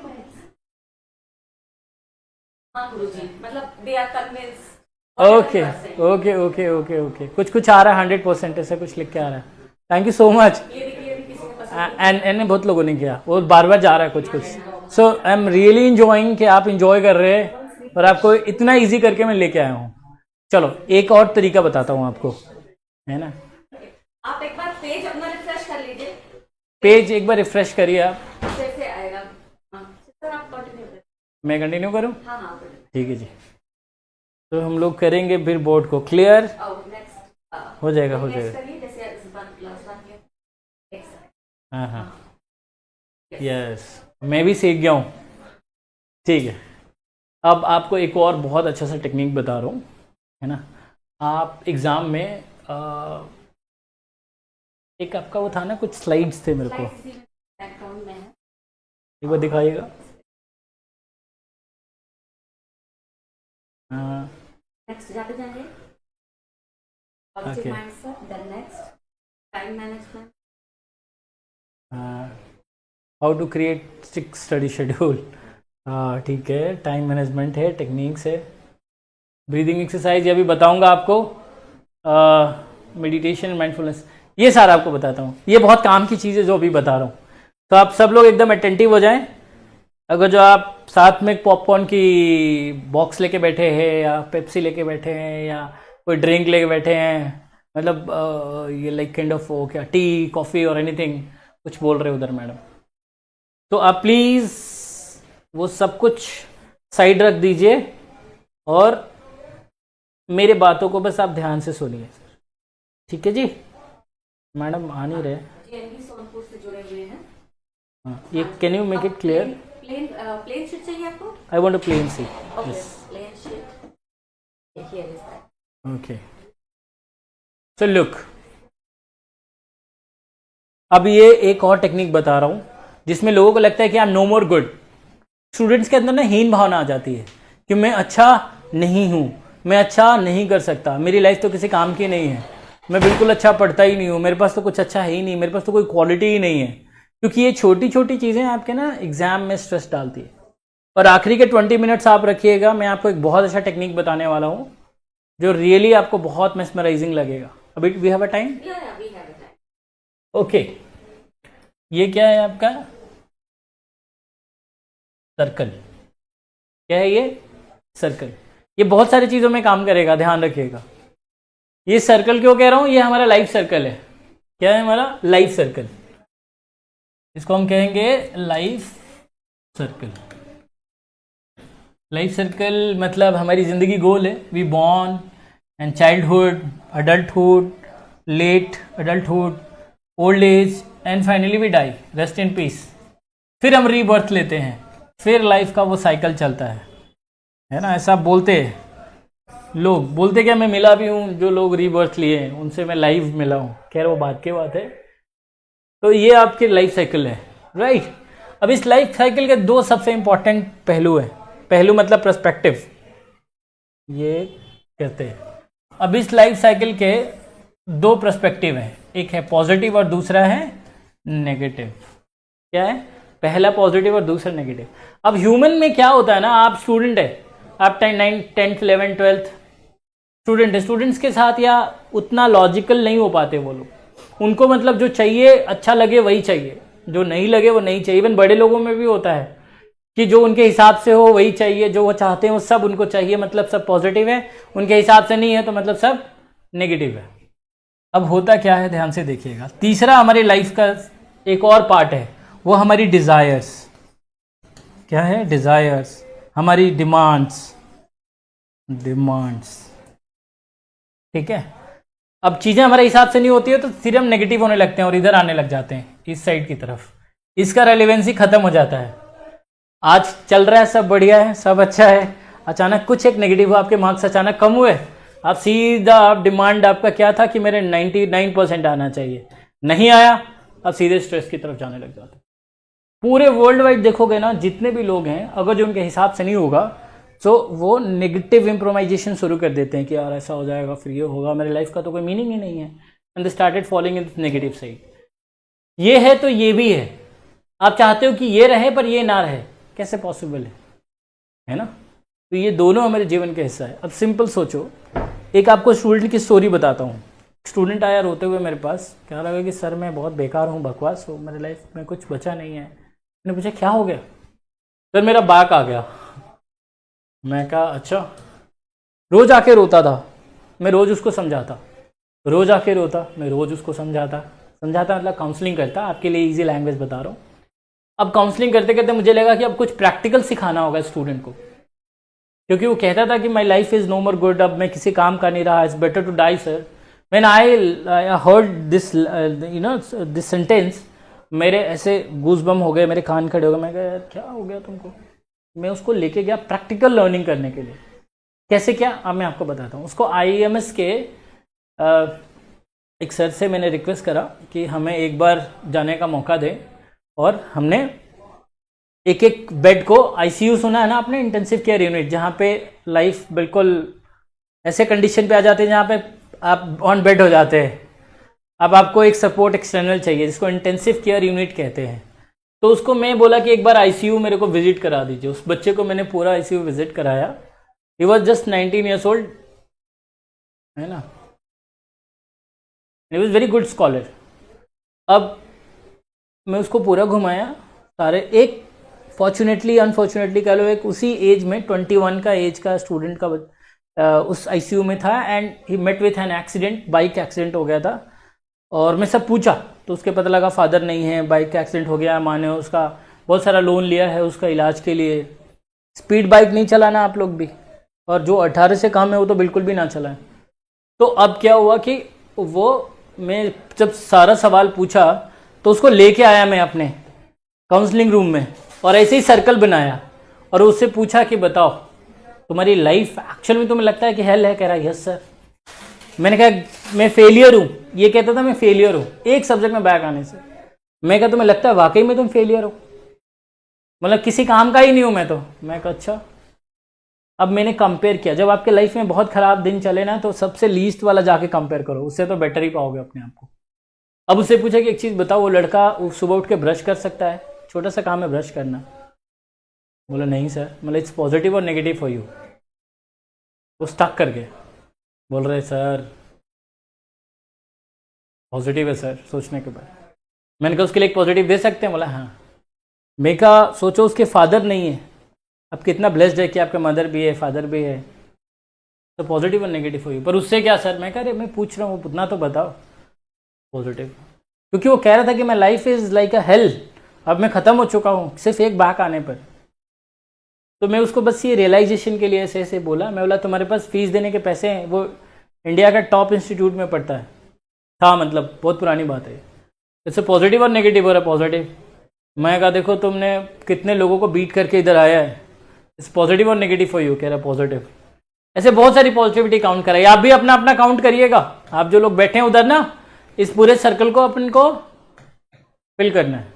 Speaker 1: हाँ गुरुजी, मतलब they are convince.
Speaker 2: Okay okay okay okay okay, कुछ आ रहा है, 100% ऐसा कुछ लिख के आ रहा है। Thank you so much.
Speaker 1: ये देखिए, अभी किसी ने पसंद
Speaker 2: एंड बहुत लोगों ने किया, वो बार बार जा रहा है कुछ। सो आई एम रियली इंजॉइंग कि आप इंजॉय कर रहे हैं और आपको इतना इजी करके मैं लेके आया हूँ। चलो एक और तरीका बताता हूँ आपको, है ना?
Speaker 1: आप एक बार पेज अपना रिफ्रेश कर लीजिए।
Speaker 2: पेज एक बार रिफ्रेश करिए आप।
Speaker 1: कैसे आएगा? हाँ सर, आप कंटिन्यू करें।
Speaker 2: मैं कंटिन्यू करूँ?
Speaker 1: हाँ हाँ,
Speaker 2: ठीक है जी। तो हम लोग करेंगे फिर बोर्ड को क्लियर।
Speaker 1: नेक्स्ट
Speaker 2: हो जाएगा
Speaker 1: करिए, जैसे 1+1 के नेक्स्ट।
Speaker 2: हाँ हाँ, यस, मैं भी सीख गया हूँ। ठीक है, अब आपको एक और बहुत अच्छा सा टेक्निक बता रहा हूँ, है ना? आप एग्ज़ाम में एक आपका वो था ना, कुछ स्लाइड्स थे मेरे को,
Speaker 1: बैकग्राउंड में है।
Speaker 2: एक बार दिखाइएगा। हाँ
Speaker 1: नेक्स्ट जाते जाएंगे।
Speaker 2: Okay.
Speaker 1: Mindset, then next time management.
Speaker 2: How to create strict study schedule. ठीक है, टाइम मैनेजमेंट है, टेक्निक्स है, ब्रीदिंग एक्सरसाइज ये भी बताऊंगा आपको, मेडिटेशन, माइंडफुलनेस, ये सारा आपको बताता हूँ। ये बहुत काम की चीज़ है जो अभी बता रहा हूँ। तो आप सब लोग एकदम अटेंटिव हो जाएं। अगर जो आप साथ में पॉपकॉर्न की बॉक्स लेके बैठे हैं या पेप्सी लेके बैठे हैं या कोई ड्रिंक लेके बैठे हैं, मतलब ये लाइक काइंड ऑफ वो क्या, टी, कॉफ़ी और एनीथिंग, कुछ बोल रहे उधर मैडम, तो आप प्लीज़ वो सब कुछ साइड रख दीजिए और मेरे बातों को बस आप ध्यान से सुनिए। ठीक है जी? मैडम आ नहीं रहे।
Speaker 1: जेएनवी सोनपुर से जुड़े हुए हैं।
Speaker 2: हाँ, ये can you make it clear?
Speaker 1: Plain sheet चाहिए आपको?
Speaker 2: I want a plain sheet.
Speaker 1: Okay,
Speaker 2: yes,
Speaker 1: plain sheet here is that.
Speaker 2: Okay. So look, अब ये एक और टेक्निक बता रहा हूँ जिसमें लोगों को लगता है कि I am no more good. Students के अंदर ना हीन भावना आ जाती है कि मैं अच्छा नहीं हूँ, मैं अच्छा नहीं कर सकता, मेरी लाइफ तो किसी काम की नहीं है, मैं बिल्कुल अच्छा पढ़ता ही नहीं हूँ, मेरे पास तो कुछ अच्छा है ही नहीं, मेरे पास तो कोई क्वालिटी ही नहीं है। क्योंकि ये छोटी छोटी चीज़ें आपके ना एग्जाम में स्ट्रेस डालती है। और आखिरी के 20 मिनट्स आप रखिएगा, मैं आपको एक बहुत अच्छा टेक्निक बताने वाला हूँ जो रियली आपको बहुत मेस्मराइजिंग लगेगा। अभी we have a time. Okay, ये क्या है आपका सर्कल। क्या है ये सर्कल। ये बहुत सारी चीजों में काम करेगा, ध्यान रखिएगा। ये सर्कल क्यों कह रहा हूं, ये हमारा लाइफ सर्कल है। क्या है हमारा लाइफ सर्कल, इसको हम कहेंगे लाइफ सर्कल। लाइफ सर्कल मतलब हमारी जिंदगी गोल है। We born and childhood, adulthood, late adulthood, old age and finally we die, rest in peace. फिर हम रीबर्थ लेते हैं, फिर लाइफ का वो साइकिल चलता है ना। ऐसा बोलते हैं लोग, बोलते क्या, मैं मिला भी हूँ जो लोग रीबर्थ लिए हैं उनसे मैं लाइव मिला हूँ। खैर वो बात की बात है। तो ये आपकी लाइफ साइकिल है, राइट। अब इस लाइफ साइकिल के दो सबसे इंपॉर्टेंट पहलू है। पहलू मतलब पर्सपेक्टिव, ये कहते हैं। अब इस लाइफ साइकिल के दो पर्सपेक्टिव हैं, एक है पॉजिटिव और दूसरा है नेगेटिव। क्या है, पहला पॉजिटिव और दूसरा नेगेटिव। अब ह्यूमन में क्या होता है ना, आप स्टूडेंट है, आप 10th 11th 12th स्टूडेंट है। स्टूडेंट्स के साथ या उतना लॉजिकल नहीं हो पाते वो लोग। उनको मतलब जो चाहिए अच्छा लगे वही चाहिए, जो नहीं लगे वो नहीं चाहिए। इवन बड़े लोगों में भी होता है कि जो उनके हिसाब से हो वही चाहिए, जो वो चाहते हैं वो सब उनको चाहिए, मतलब सब पॉजिटिव है। उनके हिसाब से नहीं है तो मतलब सब नेगेटिव है। अब होता क्या है, ध्यान से देखिएगा। तीसरा हमारी लाइफ का एक और पार्ट है, वो हमारी डिजायर्स। क्या है, डिजायर्स, हमारी डिमांड्स। ठीक है। अब चीजें हमारे हिसाब से नहीं होती है तो फिर हम नेगेटिव होने लगते हैं और इधर आने लग जाते हैं, इस साइड की तरफ। इसका रेलेवेंसी खत्म हो जाता है। आज चल रहा है, सब बढ़िया है, सब अच्छा है, अचानक कुछ एक नेगेटिव हुआ, आपके मार्क्स अचानक कम हुए, आप सीधा, आप डिमांड आपका क्या था कि मेरे 99% आना चाहिए, नहीं आया, आप सीधे स्ट्रेस की तरफ जाने लग जाते हैं। पूरे वर्ल्ड वाइड देखोगे ना, जितने भी लोग हैं, अगर जो उनके हिसाब से नहीं होगा तो वो नेगेटिव इम्प्रोवाइजेशन शुरू कर देते हैं कि यार ऐसा हो जाएगा, फिर ये होगा, मेरी लाइफ का तो कोई मीनिंग ही नहीं है। And they started following in negative side. ये है तो ये भी है। आप चाहते हो कि ये रहे पर ये ना रहे, कैसे पॉसिबल है ना। तो ये दोनों हमारे जीवन का हिस्सा है। अब सिंपल सोचो, एक आपको स्टूडेंट की स्टोरी बताता हूँ। स्टूडेंट आया रोते हुए मेरे पास, कह रहा है कि सर मैं बहुत बेकार हूँ, बकवास हो, मेरे लाइफ में कुछ बचा नहीं है। मैंने पूछा क्या हो गया। सर मेरा बाक आ गया। मैं कहा अच्छा। रोज आके रोता था, मैं रोज उसको समझाता, रोज आके रोता, मैं रोज उसको समझाता मतलब काउंसलिंग करता। आपके लिए इजी लैंग्वेज बता रहा हूँ। अब काउंसलिंग करते करते मुझे लगा कि अब कुछ प्रैक्टिकल सिखाना होगा स्टूडेंट को, क्योंकि वो कहता था कि my life is no more good, अब मैं किसी काम का नहीं रहा, it's better to die sir. When I heard this this sentence, मेरे ऐसे गूज़बम हो गए, मेरे कान खड़े हो गए। मैं कहा यार क्या हो गया तुमको। मैं उसको लेके गया प्रैक्टिकल लर्निंग करने के लिए। कैसे क्या, अब मैं आपको बताता हूँ। उसको IIMS के एक सर से मैंने रिक्वेस्ट करा कि हमें एक बार जाने का मौका दें, और हमने एक एक बेड को, ICU सुना है ना आपने, इंटेंसिव केयर यूनिट, जहाँ पे लाइफ बिल्कुल ऐसे कंडीशन पे आ जाती है जहाँ पे आप ऑन बेड हो जाते हैं। अब आपको एक सपोर्ट एक्सटर्नल चाहिए, जिसको इंटेंसिव केयर यूनिट कहते हैं। तो उसको मैं बोला कि एक बार ICU मेरे को विजिट करा दीजिए। उस बच्चे को मैंने पूरा ICU विजिट कराया। He was just 19 years old, है ना। He was very good scholar. अब मैं उसको पूरा घुमाया सारे, एक फॉर्चुनेटली अनफॉर्चुनेटली कह लो, एक उसी एज में 21 का एज का स्टूडेंट का उस ICU में था। And he met with an accident, bike accident हो गया था। और मैं सब पूछा तो उसके पता लगा फादर नहीं है, बाइक का एक्सीडेंट हो गया, माँ ने उसका बहुत सारा लोन लिया है उसका इलाज के लिए। स्पीड बाइक नहीं चलाना आप लोग भी, और जो 18 से कम है वो तो बिल्कुल भी ना चलाएं। तो अब क्या हुआ कि वो, मैं जब सारा सवाल पूछा तो उसको लेके आया मैं अपने काउंसलिंग रूम में, और ऐसे ही सर्कल बनाया और उससे पूछा कि बताओ तुम्हारी लाइफ एक्चुअल में तुम्हें लगता है कि हेल है। कह रहा यस सर। मैंने कहा मैं फेलियर हूँ, ये कहता था मैं फेलियर हूँ एक सब्जेक्ट में बैक आने से। मैं कहा तुम्हें लगता है वाकई में तुम फेलियर हो, मतलब किसी काम का ही नहीं हूँ मैं तो। मैं कहा अच्छा। अब मैंने कंपेयर किया, जब आपके लाइफ में बहुत खराब दिन चले ना, तो सबसे लीस्ट वाला जाके कंपेयर करो, उससे तो बेटर ही पाओगे अपने आप को। अब उससे पूछा कि एक चीज़ बताओ, वो लड़का सुबह उठ के ब्रश कर सकता है, छोटा सा काम है ब्रश करना। बोला नहीं सर। मतलब इट्स पॉजिटिव और नेगेटिव फॉर यू। वो स्टक कर गए। बोल रहे सर पॉजिटिव है सर सोचने के बाद। मैंने कहा उसके लिए एक पॉजिटिव दे सकते हैं? बोला हाँ। मैं कहा सोचो उसके फादर नहीं है, अब कितना ब्लेस्ड है कि आपका मदर भी है फादर भी है, तो पॉजिटिव और नेगेटिव हुई। पर उससे क्या सर? मैं कह रहे मैं पूछ रहा हूँ उतना तो बताओ पॉजिटिव, क्योंकि वो कह रहा था कि मैं life is like a hello, अब मैं ख़त्म हो चुका हूँ सिर्फ एक बाक आने पर। तो मैं उसको बस ये रियलाइजेशन के लिए ऐसे ऐसे बोला। मैं बोला तुम्हारे पास फीस देने के पैसे हैं, वो इंडिया का टॉप इंस्टीट्यूट में पढ़ता है, था मतलब बहुत पुरानी बात है। इससे पॉजिटिव और नेगेटिव हो रहा है। पॉजिटिव, मैं कहा देखो तुमने कितने लोगों को बीट करके इधर आया है, इस पॉजिटिव और नेगेटिव हो यू, कह रहा पॉजिटिव। ऐसे बहुत सारी पॉजिटिविटी काउंट कराइए। आप भी अपना अपना काउंट करिएगा। आप जो लोग बैठे हैं उधर ना, इस पूरे सर्कल को अपन को फिल करना है।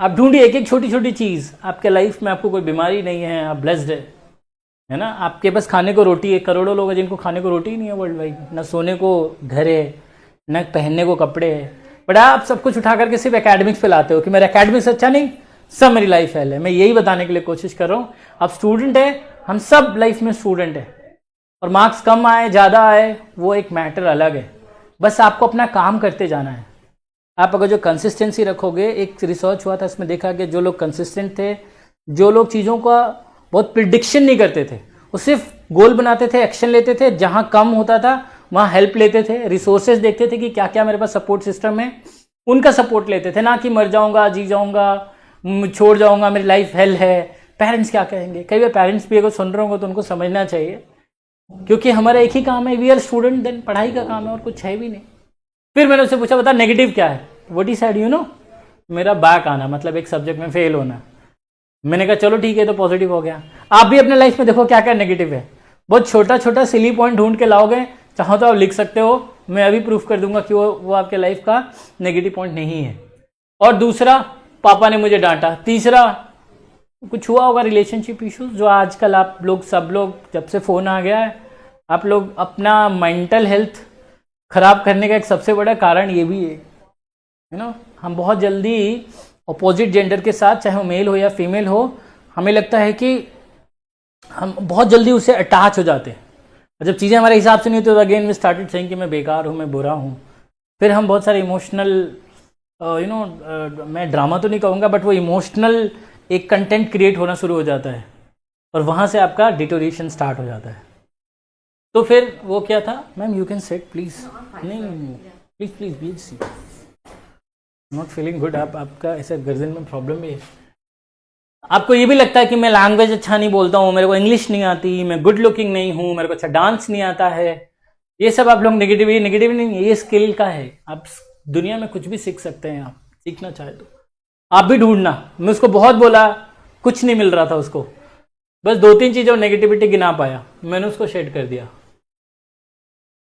Speaker 2: आप ढूंढिए एक एक छोटी छोटी चीज़ आपके लाइफ में। आपको कोई बीमारी नहीं है, आप ब्लेस्ड है ना। आपके पास खाने को रोटी है, करोड़ों लोग हैं जिनको खाने को रोटी ही नहीं है वर्ल्ड वाइड, ना सोने को घर है, ना पहनने को कपड़े है। बट आप सब कुछ उठा करके सिर्फ एकेडमिक्स पे लाते हो कि मेरा एकेडमिक्स अच्छा नहीं, सब मेरी लाइफ फेल है। मैं यही बताने के लिए कोशिश कर रहा हूँ। आप स्टूडेंट है, हम सब लाइफ में स्टूडेंट है, और मार्क्स कम आए ज़्यादा आए वो एक मैटर अलग है। बस आपको अपना काम करते जाना है। आप अगर जो कंसिस्टेंसी रखोगे, एक रिसर्च हुआ था इसमें देखा कि जो लोग कंसिस्टेंट थे, जो लोग चीज़ों का बहुत प्रिडिक्शन नहीं करते थे, वो सिर्फ गोल बनाते थे, एक्शन लेते थे, जहाँ कम होता था वहाँ हेल्प लेते थे, रिसोर्सेज देखते थे कि क्या क्या मेरे पास सपोर्ट सिस्टम है, उनका सपोर्ट लेते थे, ना कि मर जाऊँगा जी जाऊँगा छोड़ जाऊँगा मेरी लाइफ हेल है, पेरेंट्स क्या कहेंगे। कई बार पेरेंट्स भी अगर सुन रहे होंगे तो उनको समझना चाहिए, क्योंकि हमारा एक ही काम है, वी आर स्टूडेंट, देन पढ़ाई का काम है और कुछ है भी नहीं। फिर मैंने उससे पूछा बता नेगेटिव क्या है? What he said you know, मेरा बैक आना, मतलब एक सब्जेक्ट में फेल होना। मैंने कहा चलो ठीक है, तो पॉजिटिव हो गया। आप भी अपने लाइफ में देखो क्या क्या नेगेटिव है। बहुत छोटा छोटा सिली पॉइंट ढूंढ के लाओगे, चाहो तो आप लिख सकते हो, मैं अभी प्रूफ कर दूंगा कि वो आपके लाइफ का नेगेटिव पॉइंट नहीं है। और दूसरा, पापा ने मुझे डांटा। तीसरा, कुछ हुआ होगा रिलेशनशिप इश्यूज, जो आजकल आप लोग सब लोग, जब से फ़ोन आ गया है, आप लोग अपना मेंटल हेल्थ खराब करने का एक सबसे बड़ा कारण ये भी है ना। हम बहुत जल्दी अपोजिट जेंडर के साथ, चाहे वो मेल हो या फीमेल हो, हमें लगता है कि हम बहुत जल्दी उससे अटैच हो जाते हैं, और जब चीज़ें हमारे हिसाब से नहीं होती तो अगेन वी स्टार्टेड सेइंग कि मैं बेकार हूँ, मैं बुरा हूँ। फिर हम बहुत सारे इमोशनल मैं ड्रामा तो नहीं कहूँगा, बट वो इमोशनल एक कंटेंट क्रिएट होना शुरू हो जाता है, और वहाँ से आपका डिटोरिएशन स्टार्ट हो जाता है। तो फिर वो क्या था, ma'am you can set please. नहीं please please please, not feeling good. आपका ऐसे गर्दन में प्रॉब्लम भी है। आपको ये भी लगता है कि मैं लैंग्वेज अच्छा नहीं बोलता हूँ, मेरे को इंग्लिश नहीं आती, मैं गुड लुकिंग नहीं हूँ, मेरे को अच्छा डांस नहीं आता है। ये सब आप लोग नेगेटिव नहीं है, ये स्किल का है। आप दुनिया में कुछ भी सीख सकते हैं, आप सीखना चाहे तो आप भी ढूंढना। मैं उसको बहुत बोला, कुछ नहीं मिल रहा था उसको, बस 2-3 चीज़ों नेगेटिविटी गिना पाया, मैंने उसको शेड कर दिया।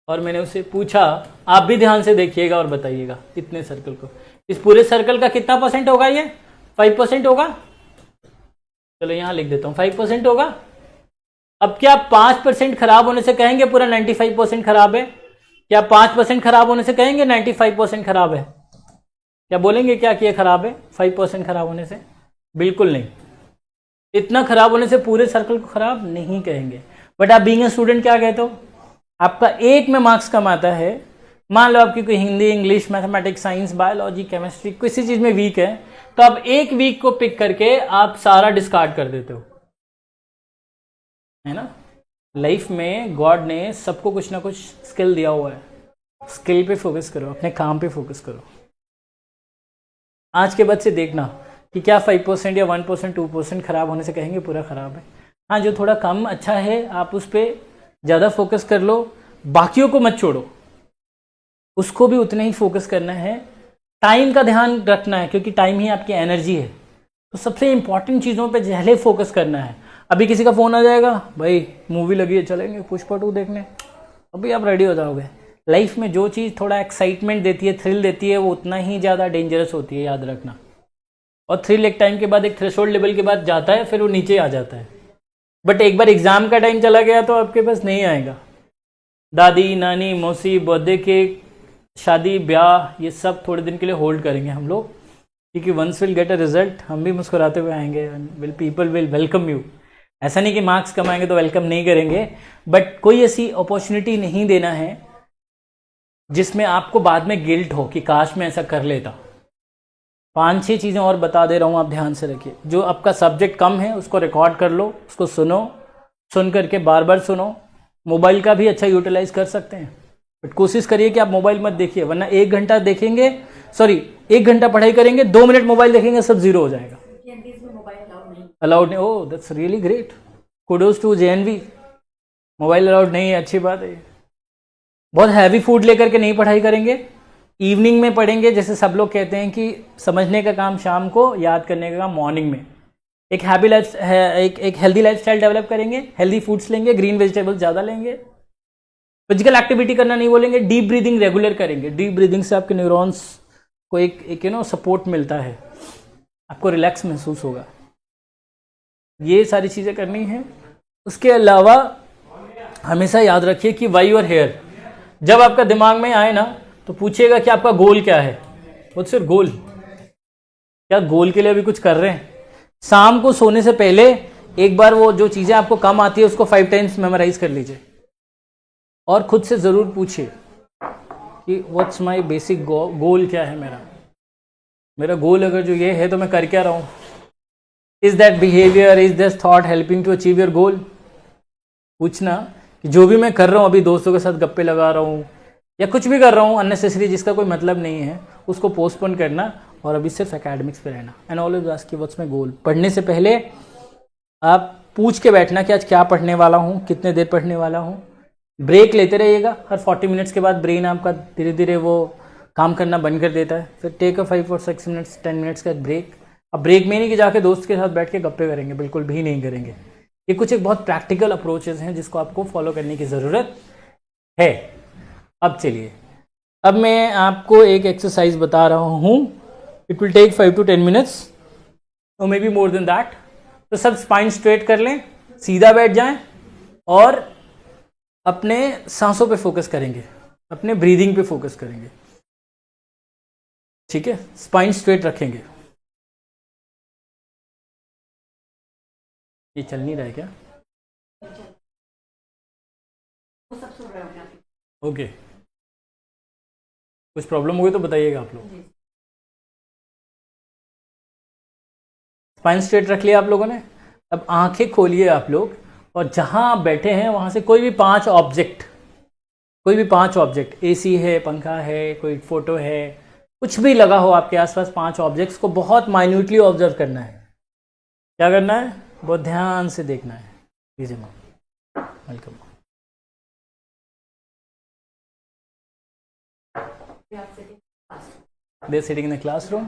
Speaker 2: और मैंने उससे पूछा आप भी ध्यान से देखिएगा और बताइएगा इतने सर्कल को, इस पूरे सर्कल का कितना परसेंट होगा? ये 5% होगा। चलो यहाँ लिख देता हूँ 5% होगा। अब क्या 5% खराब होने से कहेंगे पूरा 95% खराब है? क्या 5% खराब होने से कहेंगे 95% खराब है? क्या बोलेंगे क्या कि ये खराब है 5% खराब होने से? बिल्कुल नहीं। इतना खराब होने से पूरे सर्कल को खराब नहीं कहेंगे। बट आप बीइंग ए स्टूडेंट क्या कहते हो? आपका एक में मार्क्स कम आता है, मान लो आपकी कोई Hindi, English, mathematics, science, biology, chemistry, किसी चीज में वीक है, तो आप एक वीक को पिक करके आप सारा डिस्कार्ड कर देते हो, है ना। लाइफ में गॉड ने सबको कुछ ना कुछ स्किल दिया हुआ है, स्किल पे फोकस करो, अपने काम पे फोकस करो। आज के बाद से देखना कि क्या 5% या 1%, 2% खराब होने से कहेंगे पूरा खराब है। हाँ, जो थोड़ा कम अच्छा है आप उस पर ज़्यादा फोकस कर लो, बाकियों को मत छोड़ो, उसको भी उतना ही फोकस करना है। टाइम का ध्यान रखना है, क्योंकि टाइम ही आपकी एनर्जी है। तो सबसे इंपॉर्टेंट चीज़ों पे पहले फोकस करना है। अभी किसी का फ़ोन आ जाएगा, भाई मूवी लगी है चलेंगे पुष्पा 2 देखने, अभी आप रेडी हो जाओगे। लाइफ में जो चीज़ थोड़ा एक्साइटमेंट देती है, थ्रिल देती है, वो उतना ही ज़्यादा डेंजरस होती है, याद रखना। और थ्रिल एक टाइम के बाद, एक थ्रेशोल्ड लेवल के बाद जाता है, फिर वो नीचे आ जाता है। बट एक बार एग्ज़ाम का टाइम चला गया तो आपके पास नहीं आएगा। दादी, नानी, मौसी, बर्थडे केक, शादी, ब्याह, ये सब थोड़े दिन के लिए होल्ड करेंगे हम लोग, क्योंकि once will get a result, हम भी मुस्कुराते हुए आएंगे, will people will welcome you ऐसा नहीं कि मार्क्स कमाएंगे तो वेलकम नहीं करेंगे, बट कोई ऐसी अपॉर्चुनिटी नहीं देना है जिसमें आपको बाद में गिल्ट हो कि काश मैं ऐसा कर लेता। 5-6 चीज़ें और बता दे रहा हूँ, आप ध्यान से रखिए। जो आपका सब्जेक्ट कम है उसको रिकॉर्ड कर लो, उसको सुनो, सुन करके बार बार सुनो। मोबाइल का भी अच्छा यूटिलाइज कर सकते हैं, बट कोशिश करिए कि आप मोबाइल मत देखिए, वरना 1 घंटा देखेंगे, 1 घंटा पढ़ाई करेंगे, 2 मिनट मोबाइल देखेंगे, सब जीरो हो जाएगा। अलाउड नहीं? Oh that's really great, kudos to JNV. Mobile allowed नहीं है, अच्छी बात है। बहुत हैवी फूड लेकर के नहीं पढ़ाई करेंगे, इवनिंग में पढ़ेंगे। जैसे सब लोग कहते हैं कि समझने का काम शाम को, याद करने का काम मॉर्निंग में। एक हेल्दी लाइफस्टाइल डेवलप करेंगे, हेल्दी फूड्स लेंगे, ग्रीन वेजिटेबल्स ज़्यादा लेंगे। फिजिकल एक्टिविटी करना नहीं बोलेंगे, डीप ब्रीदिंग रेगुलर करेंगे। डीप ब्रीदिंग से आपके न्यूरॉन्स को एक सपोर्ट मिलता है, आपको रिलैक्स महसूस होगा। ये सारी चीज़ें करनी है। उसके अलावा हमेशा याद रखिए कि वाई योर हेयर, जब आपका दिमाग में आए ना तो पूछिएगा कि आपका गोल क्या है। What's your goal? क्या गोल के लिए अभी कुछ कर रहे हैं? शाम को सोने से पहले एक बार वो जो चीज़ें आपको कम आती है उसको 5 टाइम्स मेमोराइज कर लीजिए, और खुद से ज़रूर पूछिए कि व्हाट्स माई बेसिक गोल, क्या है मेरा गोल। अगर जो ये है तो मैं कर क्या रहा हूँ? Is that behaviour, is this thought helping to achieve your goal? पूछना कि जो भी मैं कर रहा हूँ, अभी दोस्तों के साथ गप्पे लगा रहा हूँ या कुछ भी कर रहा हूँ अननेसेसरी जिसका कोई मतलब नहीं है, उसको पोस्टपोन करना और अभी सिर्फ एकेडमिक्स पे रहना। एंड ऑलवेज आस्क कि व्हाट्स माय गोल। पढ़ने से पहले आप पूछ के बैठना कि आज क्या पढ़ने वाला हूँ, कितने देर पढ़ने वाला हूँ। ब्रेक लेते रहिएगा, हर 40 मिनट्स के बाद ब्रेन आपका धीरे धीरे वो काम करना बंद कर देता है। फिर टेक अ 5 और 6 मिनट्स 10 मिनट्स का ब्रेक। अब ब्रेक में नहीं कि जाके दोस्त के साथ बैठ के गप्पे करेंगे, बिल्कुल भी नहीं करेंगे। ये कुछ एक बहुत प्रैक्टिकल अप्रोचेस हैं जिसको आपको फॉलो करने की ज़रूरत है। अब चलिए, अब मैं आपको एक एक्सरसाइज बता रहा हूँ। It will take 5 to 10 minutes और maybe more than that. तो सब स्पाइन स्ट्रेट कर लें, सीधा बैठ जाएं और अपने सांसों पे फोकस करेंगे, अपने ब्रीदिंग पे फोकस करेंगे। ठीक है, स्पाइन स्ट्रेट रखेंगे। ये चल नहीं रहा है क्या? ओके, कुछ प्रॉब्लम हुई तो बताइएगा आप लोग। स्पाइन स्ट्रेट रख लिया आप लोगों ने। अब आंखें खोलिए आप लोग, और जहां आप बैठे हैं वहां से कोई भी 5 ऑब्जेक्ट, एसी है, पंखा है, कोई फोटो है, कुछ भी लगा हो आपके आसपास, 5 ऑब्जेक्ट्स को बहुत माइन्यूटली ऑब्जर्व करना है। क्या करना है? बहुत ध्यान से देखना है। Please welcome. They sitting in the classroom.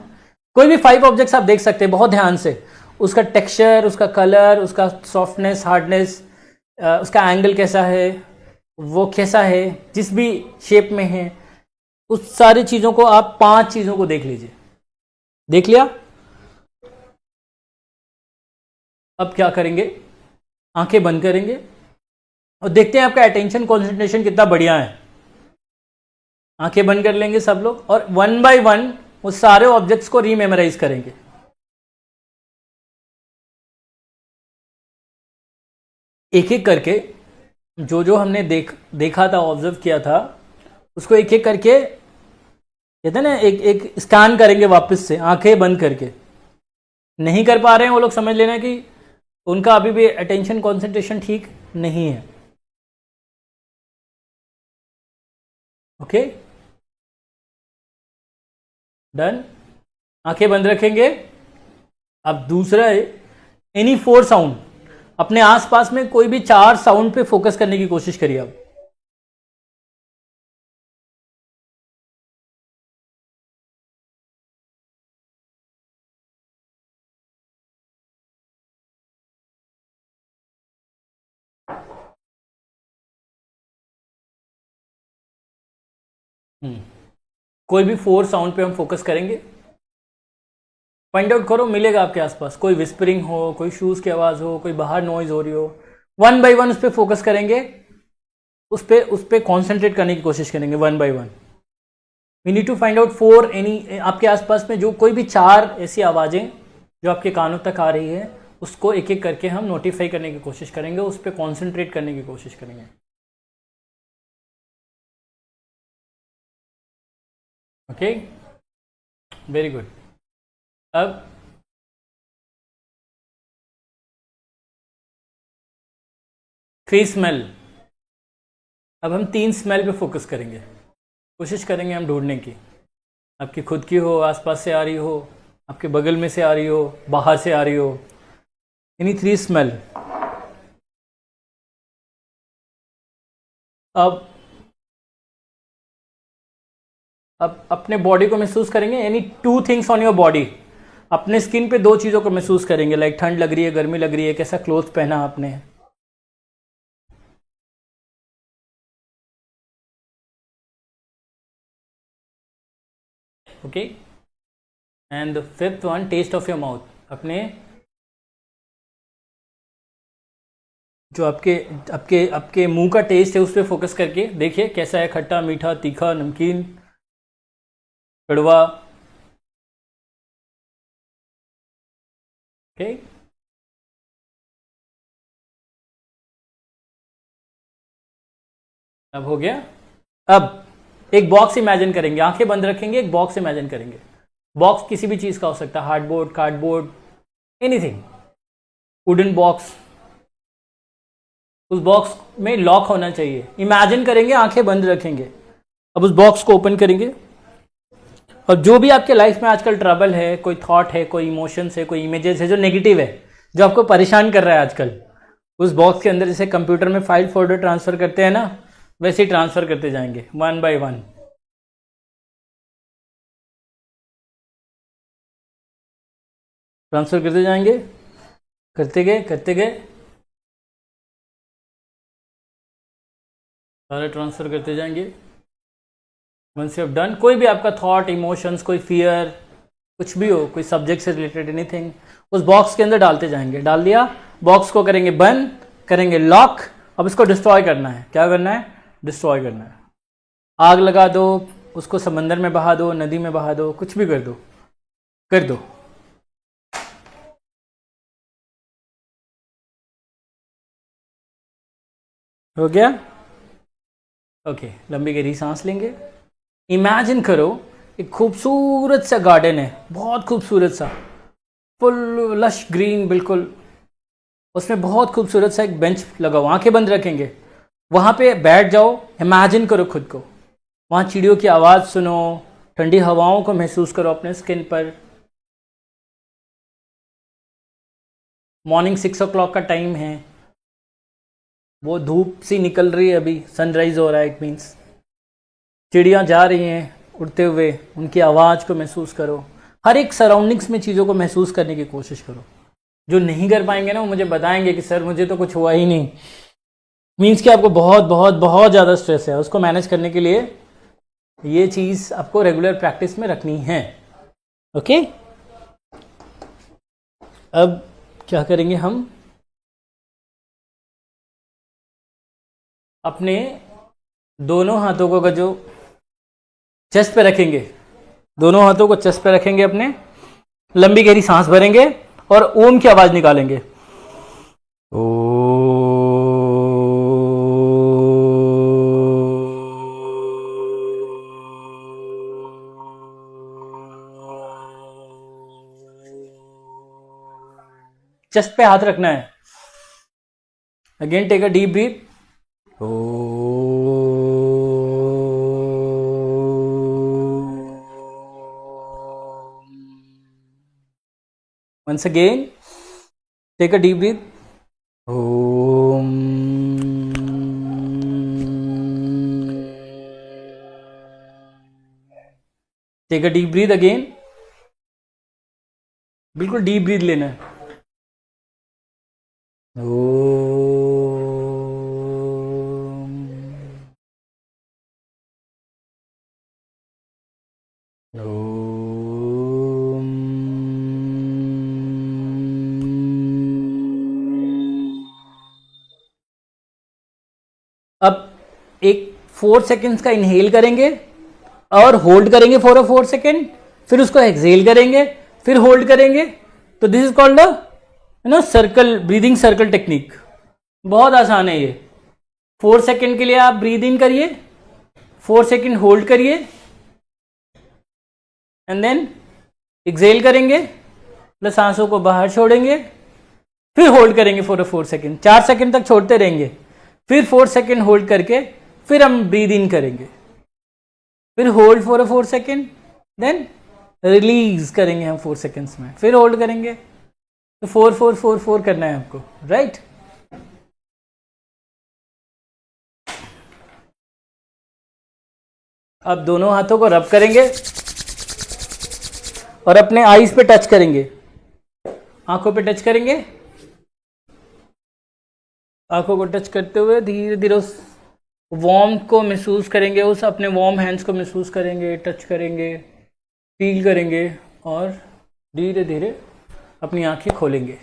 Speaker 2: कोई भी 5 ऑब्जेक्ट्स आप देख सकते हैं बहुत ध्यान से। उसका टेक्सचर, उसका कलर, उसका सॉफ्टनेस, हार्डनेस, उसका एंगल कैसा है, वो कैसा है, जिस भी शेप में है, उस सारी चीज़ों को आप 5 चीज़ों को देख लीजिए। देख लिया? अब क्या करेंगे? आंखें बंद करेंगे और देखते हैं आपका अटेंशन कॉन्सेंट्रेशन कितना बढ़िया है। आंखें बंद कर लेंगे सब लोग और 1 by 1 वो सारे ऑब्जेक्ट्स को रीमेमोराइज करेंगे। एक एक करके जो जो हमने देखा था, ऑब्जर्व किया था, उसको एक एक करके कहते हैं ना, एक एक स्कैन करेंगे वापस से, आंखें बंद करके। नहीं कर पा रहे हैं वो लोग, समझ लेना कि उनका अभी भी अटेंशन कॉन्सेंट्रेशन ठीक नहीं है। Okay, done. आंखें बंद रखेंगे। अब दूसरा है एनी 4 साउंड। अपने आसपास में कोई भी 4 साउंड पे फोकस करने की कोशिश करिए। अब कोई भी 4 साउंड पे हम फोकस करेंगे। फाइंड आउट करो, मिलेगा आपके आसपास। कोई विस्परिंग हो, कोई शूज की आवाज हो, कोई बाहर नॉइज हो रही हो। 1 by 1 उस पर फोकस करेंगे, उस पर कॉन्सेंट्रेट करने की कोशिश करेंगे 1 by 1। We need to find out 4 any, आपके आसपास में जो कोई भी 4 ऐसी आवाजें जो आपके कानों तक आ रही है, उसको एक एक करके हम नोटिफाई करने की कोशिश करेंगे, उस पर कॉन्सेंट्रेट करने की कोशिश करेंगे। Okay, very good. अब थ्री स्मेल, अब हम 3 स्मेल पे फोकस करेंगे, कोशिश करेंगे हम ढूंढने की। आपकी खुद की हो, आसपास से आ रही हो, आपके बगल में से आ रही हो, बाहर से आ रही हो, यानी 3 स्मेल। अब अपने बॉडी को महसूस करेंगे, यानी 2 थिंग्स ऑन योर बॉडी। अपने स्किन पे 2 चीज़ों को महसूस करेंगे, लाइक ठंड लग रही है, गर्मी लग रही है, कैसा क्लोथ पहना आपने। Okay, and the 5th one, test of your mouth. अपने जो आपके आपके आपके मुंह का टेस्ट है उस पर फोकस करके देखिए कैसा है, खट्टा, मीठा, तीखा, नमकीन, कड़वा। ओके, अब हो गया। अब एक बॉक्स इमेजिन करेंगे, आंखें बंद रखेंगे, एक बॉक्स इमेजिन करेंगे। बॉक्स किसी भी चीज का हो सकता है, hardboard, cardboard, anything, wooden box. उस बॉक्स में लॉक होना चाहिए, इमेजिन करेंगे, आंखें बंद रखेंगे। अब उस बॉक्स को ओपन करेंगे और जो भी आपके लाइफ में आजकल ट्रबल है, कोई थॉट है, कोई इमोशंस है, कोई इमेजेस है जो नेगेटिव है, जो आपको परेशान कर रहा है आजकल, उस बॉक्स के अंदर जैसे कंप्यूटर में फाइल फोल्डर ट्रांसफर करते हैं ना, वैसे ही ट्रांसफर करते जाएंगे 1 by 1। ट्रांसफर करते जाएंगे, करते गए, सारे ट्रांसफर करते जाएंगे। वंस यू हैव डन, कोई भी आपका थॉट, इमोशंस, कोई फियर, कुछ भी हो, कोई सब्जेक्ट से रिलेटेड एनीथिंग, उस बॉक्स के अंदर डालते जाएंगे। डाल दिया, बॉक्स को करेंगे बंद, करेंगे लॉक। अब इसको डिस्ट्रॉय करना है। क्या करना है? डिस्ट्रॉय करना है। आग लगा दो, उसको समंदर में बहा दो, नदी में बहा दो, कुछ भी कर दो, कर दो। हो गया? ओके, लंबी गहरी सांस लेंगे। इमेजिन करो एक खूबसूरत सा गार्डन है, बहुत खूबसूरत सा, फुल लश ग्रीन बिल्कुल। उसमें बहुत खूबसूरत सा एक बेंच लगा हुआ, आंखें बंद रखेंगे, वहां पे बैठ जाओ। इमेजिन करो खुद को, वहां चिड़ियों की आवाज़ सुनो, ठंडी हवाओं को महसूस करो अपने स्किन पर। मॉर्निंग 6 o'clock का टाइम है, वो धूप सी निकल रही है, अभी सनराइज हो रहा है, इट मीन्स चिड़ियाँ जा रही हैं उड़ते हुए, उनकी आवाज़ को महसूस करो। हर एक सराउंडिंग्स में चीज़ों को महसूस करने की कोशिश करो। जो नहीं कर पाएंगे ना, वो मुझे बताएंगे कि सर मुझे तो कुछ हुआ ही नहीं, मीन्स कि आपको बहुत बहुत बहुत ज़्यादा स्ट्रेस है। उसको मैनेज करने के लिए ये चीज़ आपको रेगुलर प्रैक्टिस में रखनी है। ओके, अब क्या करेंगे हम? अपने दोनों हाथों को जो चेस्ट पे रखेंगे, दोनों हाथों को चेस्ट पे रखेंगे अपने, लंबी गहरी सांस भरेंगे और ओम की आवाज निकालेंगे। ओ चेस्ट पे हाथ रखना है। Again take a deep breath. Once again, take a deep breath. Om. Take a deep breath again. बिल्कुल डीप ब्रीथ लेना है। अब एक 4 सेकेंड्स का इनहेल करेंगे और होल्ड करेंगे फॉर अ 4 सेकेंड, फिर उसको एक्सहेल करेंगे, फिर होल्ड करेंगे। तो दिस इज कॉल्ड ना सर्कल, ब्रीदिंग सर्कल टेक्निक बहुत आसान है ये। 4 सेकेंड के लिए आप ब्रीद इन करिए, 4 सेकेंड होल्ड करिए एंड देन एक्सेल करेंगे, प्लस सांसों को बाहर छोड़ेंगे, फिर होल्ड करेंगे फॉर 4 सेकेंड, 4 सेकेंड तक छोड़ते रहेंगे, फिर 4 सेकेंड होल्ड करके फिर हम ब्रीद इन करेंगे, फिर hold for 4 second, then release करेंगे हम 4 सेकेंड्स में, फिर होल्ड करेंगे। तो 4 4 4 4 करना है आपको, राइट। अब दोनों हाथों को रब करेंगे और अपने आईज पे टच करेंगे, आंखों पे टच करेंगे, आंखों को टच करते हुए धीरे धीरे उस वार्म को महसूस करेंगे, उस अपने वार्म हैंड्स को महसूस करेंगे, टच करेंगे, फील करेंगे और धीरे धीरे अपनी आंखें खोलेंगे।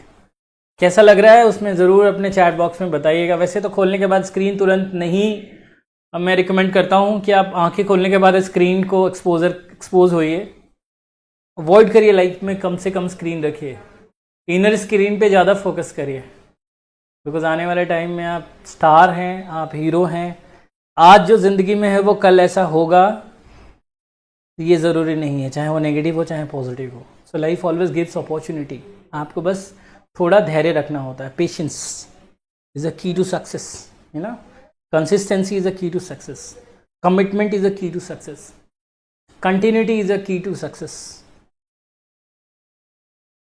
Speaker 2: कैसा लग रहा है उसमें ज़रूर अपने चैट बॉक्स में बताइएगा। वैसे तो खोलने के बाद स्क्रीन तुरंत नहीं, अब मैं रिकमेंड करता हूँ कि आप आंखें खोलने के बाद स्क्रीन को एक्सपोज होइए, अवॉइड करिए, लाइफ में कम से कम स्क्रीन रखिए, इनर स्क्रीन पे ज़्यादा फोकस करिए, बिकॉज आने वाले टाइम में आप स्टार हैं, आप हीरो हैं। आज जो ज़िंदगी में है वो कल ऐसा होगा ये ज़रूरी नहीं है, चाहे वो नेगेटिव हो चाहे पॉजिटिव हो। So life always gives opportunity, आपको बस थोड़ा धैर्य रखना होता है। Patience is a key to success, you know, consistency is a key to success, commitment is a key to success, continuity is a key to success,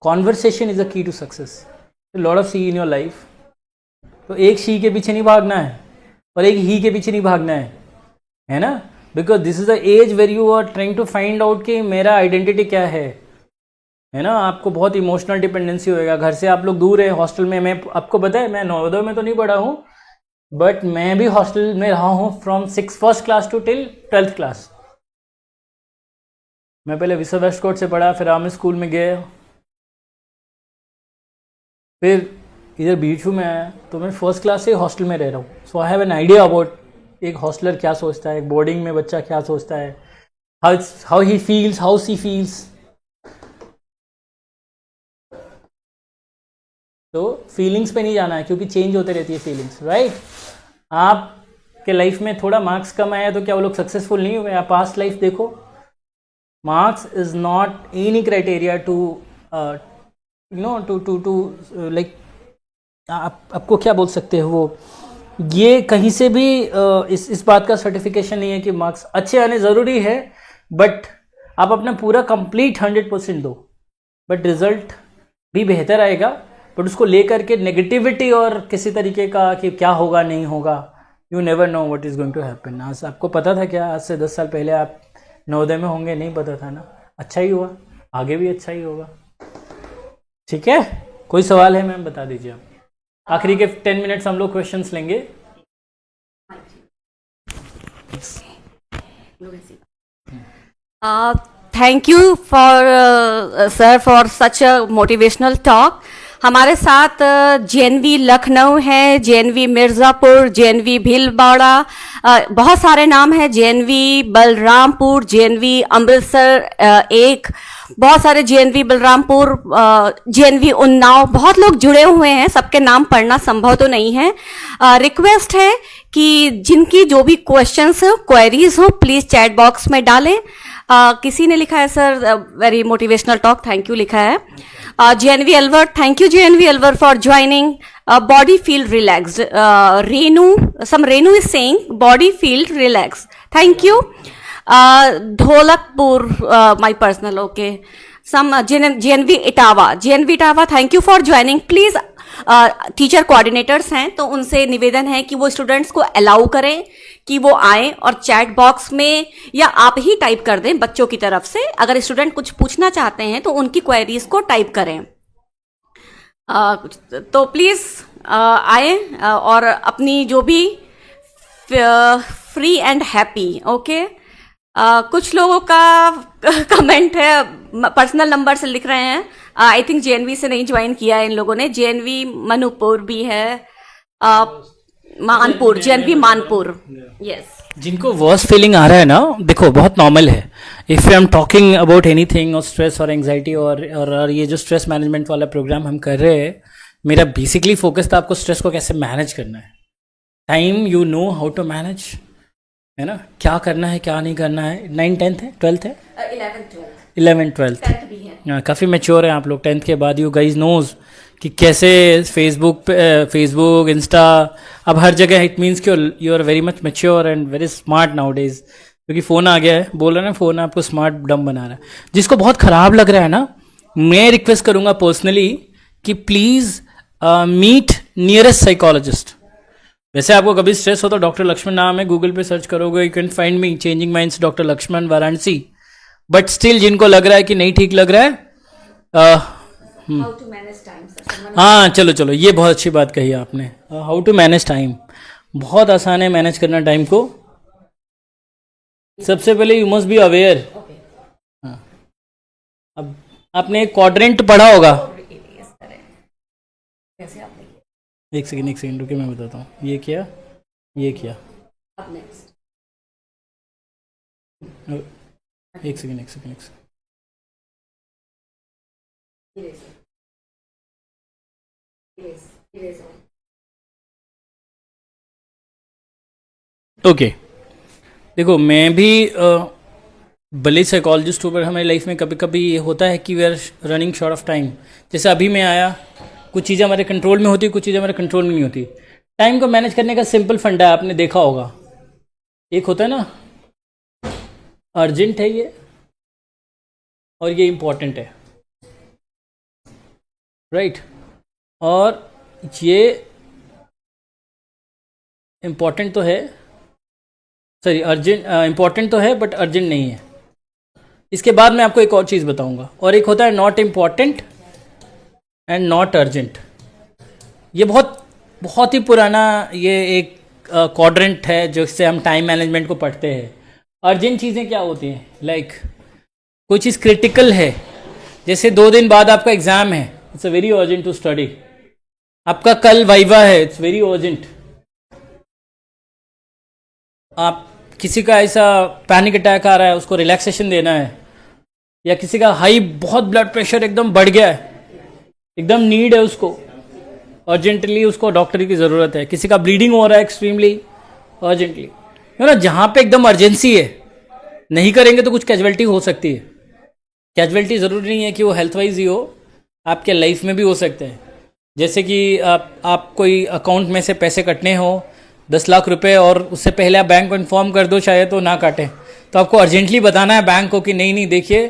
Speaker 2: conversation is a key to success. Lot of see in your life. तो एक she के पीछे नहीं भागना है और एक ही के पीछे नहीं भागना है ना, because this is the age where you are trying to find out कि मेरा आइडेंटिटी क्या है ना। आपको बहुत इमोशनल डिपेंडेंसी होएगा, घर से आप लोग दूर है, हॉस्टल में, मैं आपको पता है मैं नवोदय में तो नहीं पढ़ा हूँ, बट मैं भी हॉस्टल में रहा हूँ from 1st class to till 12th class. मैं पहले विश्व वेस्टकोट से पढ़ा, फिर आर्मी स्कूल में गया, फिर इधर बीचू में आया, तो मैं 1st क्लास से हॉस्टल में रह रहा हूँ। So I have an idea about एक हॉस्टलर क्या सोचता है, एक बोर्डिंग में बच्चा क्या सोचता है, how he feels, how she feels. तो फीलिंग्स पे नहीं जाना है, क्योंकि चेंज होते रहती है फीलिंग्स, राइट। आपके लाइफ में थोड़ा मार्क्स कम आया तो क्या वो लोग सक्सेसफुल नहीं हुए? आप पास्ट लाइफ देखो, marks is not any criteria to you know to like, आपको क्या बोल सकते हो, वो ये कहीं से भी इस बात का सर्टिफिकेशन नहीं है कि मार्क्स अच्छे आने ज़रूरी है, बट आप अपना पूरा कंप्लीट 100% दो, बट रिजल्ट भी बेहतर आएगा। बट उसको लेकर के नेगेटिविटी और किसी तरीके का कि क्या होगा नहीं होगा, you never know what is going to happen. आज आपको पता था क्या, आज से 10 साल पहले आप नवोदय में होंगे? नहीं पता था ना। अच्छा ही हुआ, आगे भी अच्छा ही होगा। ठीक है, कोई सवाल है मैम बता दीजिए आप। आखिरी के 10 मिनट्स हम लोग क्वेश्चंस लेंगे।
Speaker 1: Thank you for sir for such a motivational talk. हमारे साथ जेएनवी लखनऊ है, जेएनवी मिर्ज़ापुर, जेएनवी भीलवाड़ा, बहुत सारे नाम हैं, जेएनवी बलरामपुर, जेएनवी अमृतसर, एक बहुत सारे जेएनवी बलरामपुर, जेएनवी उन्नाव, बहुत लोग जुड़े हुए हैं, सबके नाम पढ़ना संभव तो नहीं है। रिक्वेस्ट है कि जिनकी जो भी क्वेश्चंस हो, क्वेरीज हो, प्लीज चैट बॉक्स में डालें। किसी ने लिखा है sir very motivational talk, thank you लिखा है। JNV Alwar, thank you JNV Alwar for joining. Body feel relaxed, Renu is saying body feel relax, thank you. Dholakpur, my personal, okay. Some JNV Etawah, thank you for joining. Please teacher coordinators हैं तो उनसे निवेदन है कि वो students को अलाउ करें कि वो आए और चैट बॉक्स में या आप ही टाइप कर दें बच्चों की तरफ से, अगर स्टूडेंट कुछ पूछना चाहते हैं तो उनकी क्वेरीज को टाइप करें। तो प्लीज आए और अपनी जो भी फ्री एंड हैप्पी, ओके। कुछ लोगों का कमेंट है, पर्सनल नंबर से लिख रहे हैं, आई थिंक जेएनवी से नहीं ज्वाइन किया है इन लोगों ने। जेएनवी मनुपुर भी है, मानपुर, जेएनवी मानपुर, यस।
Speaker 2: जिनको वर्स्ट फीलिंग आ रहा है ना, देखो बहुत नॉर्मल है। If I am talking about anything और स्ट्रेस और एंग्जाइटी और ये जो स्ट्रेस मैनेजमेंट वाला प्रोग्राम हम कर रहे हैं, मेरा बेसिकली फोकस था आपको स्ट्रेस को कैसे मैनेज करना है। Time you know how to manage, है ना, क्या करना है क्या नहीं करना है। 9 10th है, 12th है, 11 12th
Speaker 1: भी है।
Speaker 2: हाँ, काफ़ी मेच्योर हैं आप लोग। 10th के बाद यू गाइज नोज कि कैसे फेसबुक इंस्टा, अब हर जगह इट मीन्स कि you are very much mature and very smart now days, क्योंकि फ़ोन आ गया है। बोल रहा है ना, फ़ोन आपको स्मार्ट डम बना रहा है। जिसको बहुत ख़राब लग रहा है ना, मैं रिक्वेस्ट करूँगा पर्सनली कि प्लीज़ मीट नियरेस्ट साइकोलॉजिस्ट। वैसे आपको कभी स्ट्रेस हो तो डॉक्टर लक्ष्मण नाम है, गूगल पे सर्च करोगे, you can find me, changing minds doctor Laxman Varanasi. But still जिनको लग रहा है कि नहीं ठीक लग रहा है,
Speaker 1: हाउ टू मैनेज टाइम,
Speaker 2: हाँ चलो ये बहुत अच्छी बात कही आपने। हाउ टू मैनेज टाइम बहुत आसान है मैनेज करना टाइम को। सबसे पहले यू मस्ट बी अवेयर। हाँ, अब आपने एक क्वाड्रेंट पढ़ा होगा। एक सेकेंड रुके, मैं बताता हूँ। ये किया
Speaker 1: अब नेक्स्ट,
Speaker 2: एक सेकेंड ओके। देखो मैं भी भले साइकोलॉजिस्ट हूँ, पर हमारी लाइफ में कभी कभी ये होता है कि we are running short of time. जैसे अभी मैं आया, कुछ चीज़ें हमारे कंट्रोल में होती, कुछ चीज़ें हमारे कंट्रोल में नहीं होती। टाइम को मैनेज करने का सिंपल फंडा है, आपने देखा होगा। एक होता है ना, अर्जेंट है ये और ये इम्पॉर्टेंट है, राइट। और ये इम्पॉर्टेंट तो है, सॉरी अर्जेंट, इम्पॉर्टेंट तो है बट अर्जेंट नहीं है। इसके बाद मैं आपको एक और चीज़ बताऊंगा। और एक होता है not important and not urgent. ये बहुत ही पुराना ये एक क्वाड्रेंट है जिससे हम टाइम मैनेजमेंट को पढ़ते हैं। अर्जेंट चीज़ें क्या होती हैं, लाइक कोई चीज़ क्रिटिकल है, जैसे 2 दिन बाद आपका एग्ज़ाम है, it's a very urgent to study. आपका कल वाइवा है, इट्स वेरी अर्जेंट। आप किसी का ऐसा पैनिक अटैक आ रहा है, उसको रिलैक्सेशन देना है, या किसी का हाई बहुत ब्लड प्रेशर एकदम बढ़ गया है, एकदम नीड है उसको, अर्जेंटली उसको डॉक्टर की ज़रूरत है। किसी का ब्लीडिंग हो रहा है एक्सट्रीमली अर्जेंटली, है ना। जहाँ पे एकदम अर्जेंसी है, नहीं करेंगे तो कुछ कैजुअलिटी हो सकती है। कैजुअलिटी ज़रूरी नहीं है कि वो हेल्थ वाइज ही हो, आपके लाइफ में भी हो सकते हैं। जैसे कि आप कोई अकाउंट में से पैसे कटने हो 10 लाख रुपए, और उससे पहले आप बैंक को इन्फॉर्म कर दो शायद तो ना काटें, तो आपको अर्जेंटली बताना है बैंक को कि नहीं देखिए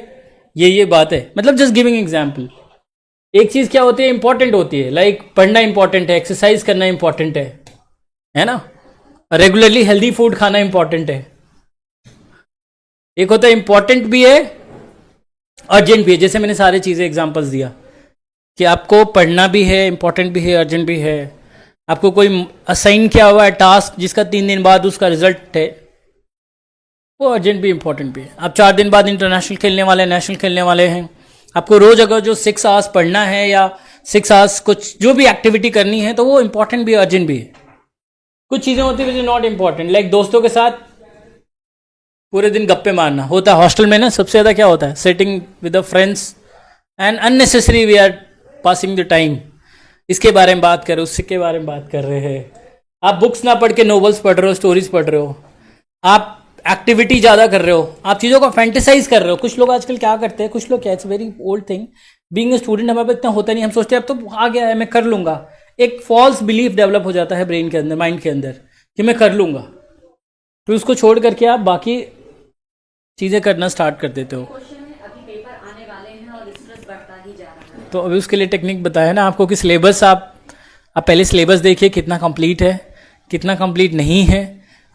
Speaker 2: ये बात है। मतलब जस्ट गिविंग एग्जाम्पल। एक चीज़ क्या होती है, इंपॉर्टेंट होती है, लाइक पढ़ना इंपॉर्टेंट है, एक्सरसाइज करना इंपॉर्टेंट है ना, रेगुलरली हेल्दी फूड खाना इंपॉर्टेंट है। एक होता है इंपॉर्टेंट भी है, अर्जेंट भी है। जैसे मैंने सारे चीज़ें एग्जांपल्स दिया कि आपको पढ़ना भी है, इंपॉर्टेंट भी है, अर्जेंट भी है। आपको कोई असाइन किया हुआ है टास्क जिसका 3 दिन बाद उसका रिजल्ट है, वो अर्जेंट भी इंपॉर्टेंट भी है। आप 4 दिन बाद इंटरनेशनल खेलने वाले, नेशनल खेलने वाले हैं, आपको रोज अगर जो 6 आवर्स पढ़ना है या 6 आवर्स कुछ जो भी एक्टिविटी करनी है, तो वो इंपॉर्टेंट भी है, अर्जेंट भी है। कुछ चीज़ें होती है which is not important, like दोस्तों के साथ पूरे दिन गप्पे मारना होता है। हॉस्टल में ना सबसे ज़्यादा क्या होता है, sitting with the friends and unnecessary we are passing the time. इसके बारे में बात कर रहे हो, उसके बारे में बात कर रहे हैं। आप बुक्स ना पढ़ के नोवेल्स पढ़ रहे हो, स्टोरीज पढ़ रहे हो, आप एक्टिविटी ज़्यादा कर रहे हो, आप चीज़ों को फैंटेसाइज कर रहे हो। कुछ लोग आजकल क्या करते हैं, कुछ लोग क्या, it's very old thing, being a student हमारे पास इतना होता नहीं, हम सोचते हैं अब तो आ गया है मैं कर लूंगा। एक फॉल्स बिलीफ डेवलप हो जाता है ब्रेन के अंदर, माइंड के अंदर, कि मैं कर लूंगा। फिर उसको छोड़ करके आप बाकी चीज़ें करना स्टार्ट कर देते हो।
Speaker 1: अभी पेपर आने वाले हैं और स्ट्रेस बढ़ता ही जा रहा है।
Speaker 2: तो अभी उसके लिए टेक्निक बताया ना आपको कि सिलेबस आप पहले सिलेबस देखिए कितना कंप्लीट है, कितना कंप्लीट नहीं है।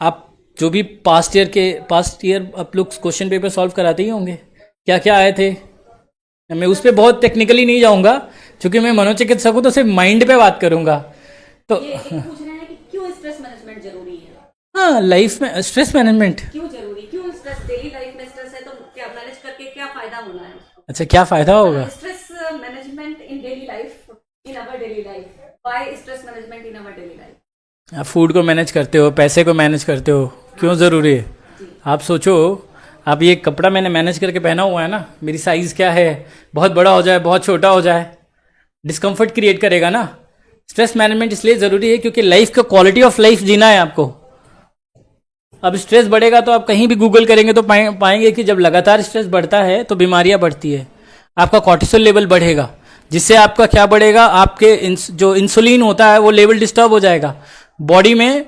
Speaker 2: आप जो भी पास्ट ईयर आप लोग क्वेश्चन पेपर सॉल्व कराते ही होंगे, क्या क्या आए थे। मैं उस पर बहुत टेक्निकली नहीं जाऊंगा, क्योंकि मैं मनोचिकित्सक हूँ, तो सिर्फ माइंड पे बात करूंगा। तो
Speaker 1: ये पूछ रहे हैं कि क्यों स्ट्रेस मैनेजमेंट जरूरी है।
Speaker 2: हाँ, लाइफ में स्ट्रेस मैनेजमेंट
Speaker 1: क्यों जरूरी, क्यों स्ट्रेस, डेली लाइफ में स्ट्रेस है तो क्या मैनेज करके क्या फायदा होना है।
Speaker 2: अच्छा, क्या फायदा होगा
Speaker 1: stress management in daily life, in our daily life, why stress management in our daily life.
Speaker 2: आप फूड को मैनेज करते हो, पैसे को मैनेज करते हो, क्यों ज़रूरी है? आप सोचो, आप ये कपड़ा मैंने मैनेज करके पहना हुआ है ना, मेरी साइज़ क्या है, बहुत बड़ा हो जाए, बहुत छोटा हो जाए, डिस्कम्फर्ट क्रिएट करेगा ना। स्ट्रेस मैनेजमेंट इसलिए ज़रूरी है क्योंकि लाइफ का क्वालिटी ऑफ लाइफ जीना है आपको। अब स्ट्रेस बढ़ेगा तो आप कहीं भी गूगल करेंगे तो पाएंगे कि जब लगातार स्ट्रेस बढ़ता है तो बीमारियां बढ़ती है, आपका कॉर्टिसोल लेवल बढ़ेगा, जिससे आपका क्या बढ़ेगा, आपके जो इंसुलिन होता है वो लेवल डिस्टर्ब हो जाएगा, बॉडी में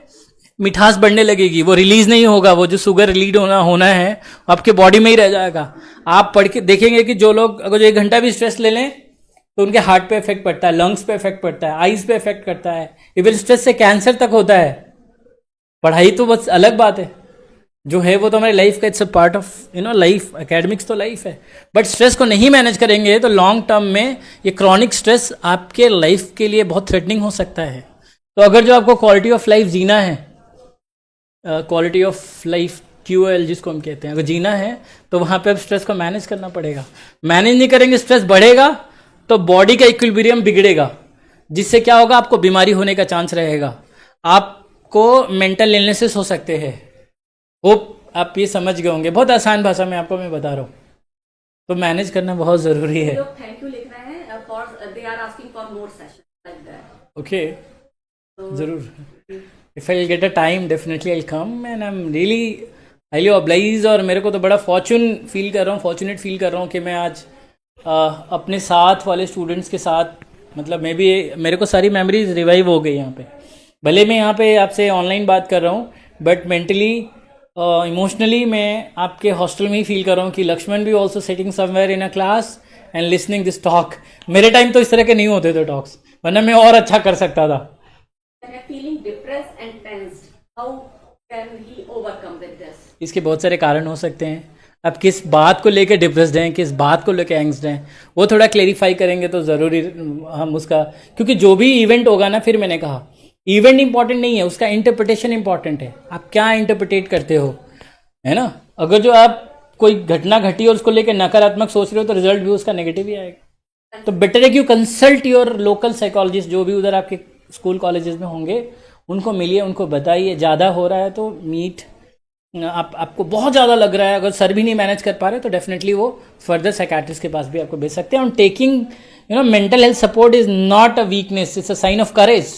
Speaker 2: मिठास बढ़ने लगेगी, वो रिलीज नहीं होगा, वो जो शुगर रिलीज होना है आपके बॉडी में ही रह जाएगा। आप पढ़ के देखेंगे कि जो लोग अगर 1 घंटा भी स्ट्रेस ले लें तो उनके हार्ट पे इफेक्ट पड़ता है, लंग्स पे इफेक्ट पड़ता है, आईज पे इफेक्ट करता है, इवन स्ट्रेस से कैंसर तक होता है। पढ़ाई तो बस अलग बात है, जो है वो तो हमारी लाइफ का it's a part of life, academics तो लाइफ है, बट स्ट्रेस को नहीं मैनेज करेंगे तो लॉन्ग टर्म में ये क्रॉनिक स्ट्रेस आपके लाइफ के लिए बहुत थ्रेटनिंग हो सकता है। तो अगर जो आपको क्वालिटी ऑफ लाइफ जीना है, क्वालिटी ऑफ लाइफ QOL जिसको हम कहते हैं, अगर जीना है तो वहाँ पे अब स्ट्रेस को मैनेज करना पड़ेगा। मैनेज नहीं करेंगे, स्ट्रेस बढ़ेगा तो बॉडी का इक्विलिब्रियम बिगड़ेगा, जिससे क्या होगा, आपको बीमारी होने का चांस रहेगा, आपको मेंटल इलनेसेस हो सकते हैं। होप आप ये समझ गए होंगे, बहुत आसान भाषा में आपको मैं बता रहा हूँ। तो मैनेज करना बहुत ज़रूरी है।
Speaker 1: लोग थैंक यू लिख रहे हैं for they are asking for more session like that.
Speaker 2: Okay, ज़रूर। If I get a time definitely I come and I am really highly oblige. और मेरे को तो बड़ा फॉर्चुनेट फील कर रहा हूँ कि मैं आज अपने साथ वाले स्टूडेंट्स के साथ, मतलब मेरे को सारी मेमोरीज रिवाइव हो गई यहाँ पे। भले मैं यहाँ पे आपसे ऑनलाइन बात कर रहा हूँ, बट मेंटली इमोशनली मैं आपके हॉस्टल में ही फील कर रहा हूँ कि लक्ष्मण भी also sitting somewhere in a class and listening this talk. मेरे टाइम तो इस तरह के नहीं होते थे टॉक्स, वरना मैं और अच्छा कर सकता था।
Speaker 1: Feeling depressed and tensed, how can he overcome with this?
Speaker 2: इसके बहुत सारे कारण हो सकते हैं। अब किस बात को लेकर डिप्रेस्ड हैं, किस बात को लेकर एंग्स्ड हैं, वो थोड़ा क्लेरिफाई करेंगे तो ज़रूरी हम उसका, क्योंकि जो भी इवेंट होगा ना, फिर मैंने कहा इवेंट इंपॉर्टेंट नहीं है, उसका इंटरप्रिटेशन इंपॉर्टेंट है, आप क्या इंटरप्रिटेट करते हो, है ना। अगर जो आप कोई घटना घटी और उसको लेकर नकारात्मक सोच रहे हो तो रिजल्ट भी उसका नेगेटिव ही आएगा। तो बेटर है कि you consult your local psychologist, जो भी उधर आपके स्कूल कॉलेजेस में होंगे, उनको मिलिए, उनको बताइए। ज़्यादा हो रहा है तो मीट आपको बहुत ज़्यादा लग रहा है, अगर सर भी नहीं मैनेज कर पा रहे तो डेफिनेटली वो फर्दर साइकाट्रिस्ट के पास भी आपको भेज सकते हैं। और taking mental health support is not a weakness, it's a sign of courage.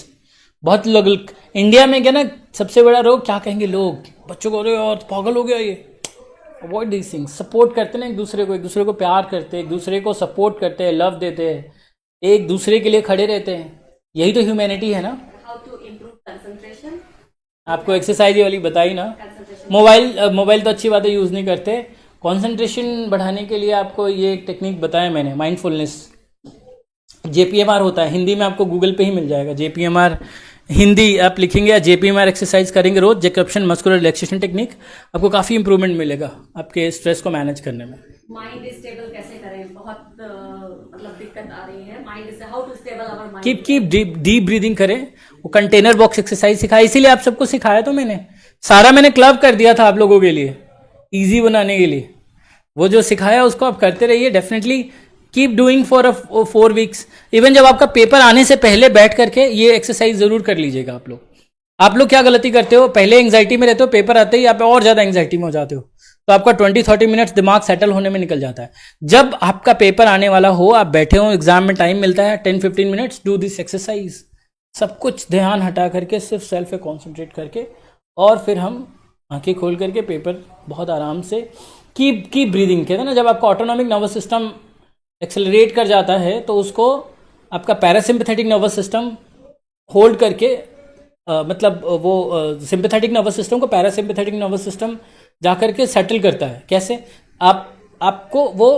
Speaker 2: बहुत लोग इंडिया में क्या ना, सबसे बड़ा रोग क्या कहेंगे लोग, बच्चों को अरे और पागल हो गया ये। Avoid this things. सपोर्ट करते ना एक दूसरे को प्यार करते, एक दूसरे को सपोर्ट करते हैं, लव देते हैं, एक दूसरे के लिए खड़े रहते हैं, यही तो ह्यूमैनिटी है ना।
Speaker 1: How to improve concentration?
Speaker 2: आपको एक्सरसाइज वाली बताई ना। मोबाइल तो अच्छी बात है, यूज़ नहीं करते। कंसंट्रेशन बढ़ाने के लिए आपको ये एक टेक्निक बताया मैंने, माइंडफुलनेस। JPMR होता है, हिंदी में आपको गूगल पे ही मिल जाएगा। JPMR हिंदी आप लिखेंगे या JPMR एक्सरसाइज करेंगे रोज, जैकप्शन मस्कुलर रिलैक्सेशन टेक्निक, आपको काफ़ी इंप्रूवमेंट मिलेगा आपके स्ट्रेस को मैनेज करने में।
Speaker 1: माइंड स्टेबल कैसे करें, बहुत मतलब दिक्कत आ रही है माइंड से, how to stable our mind.
Speaker 2: Keep deep breathing करें। वो कंटेनर बॉक्स एक्सरसाइज सिखाया, इसीलिए आप सबको सिखाया तो मैंने क्लब कर दिया था आप लोगों के लिए, इजी बनाने के लिए। वो जो सिखाया उसको आप करते रहिए। Definitely keep doing for 4 weeks. Even जब आपका पेपर आने से पहले बैठ करके ये एक्सरसाइज जरूर कर लीजिएगा आप लोग क्या गलती करते हो, पहले एंग्जाइटी में रहते हो, पेपर आते ही आप और ज़्यादा एंग्जाइटी में हो जाते हो, तो आपका 20-30 मिनट्स दिमाग सेटल होने में निकल जाता है। जब आपका पेपर आने वाला हो, आप बैठे हो, एग्जाम में टाइम मिलता है 10-15 मिनट्स, डू दिस एक्सरसाइज। सब कुछ ध्यान हटा करके सिर्फ सेल्फ पे कॉन्सेंट्रेट करके, और फिर हम आंखें खोल करके पेपर बहुत आराम से कीप ब्रीदिंग कहते हैं ना। जब आपका ऑटोनॉमिक नर्वस सिस्टम एक्सेलरेट कर जाता है तो उसको आपका पैरासिम्पैथेटिक नर्वस सिस्टम होल्ड करके वो सिंपैथेटिक नर्वस सिस्टम को पैरासिम्पैथेटिक नर्वस सिस्टम जाकर के सेटल करता है। कैसे? आपको वो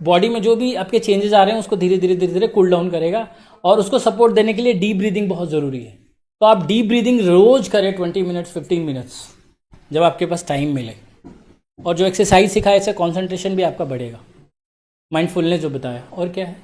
Speaker 2: बॉडी में जो भी आपके चेंजेस आ रहे हैं उसको धीरे धीरे कूल डाउन करेगा, और उसको सपोर्ट देने के लिए डीप ब्रीदिंग बहुत ज़रूरी है। तो आप डीप ब्रीदिंग रोज करें 20 मिनट्स 15 मिनट्स जब आपके पास टाइम मिले। और जो एक्सरसाइज सिखाए इससे कॉन्सेंट्रेशन भी आपका बढ़ेगा, माइंडफुलनेस जो बताया। और क्या है?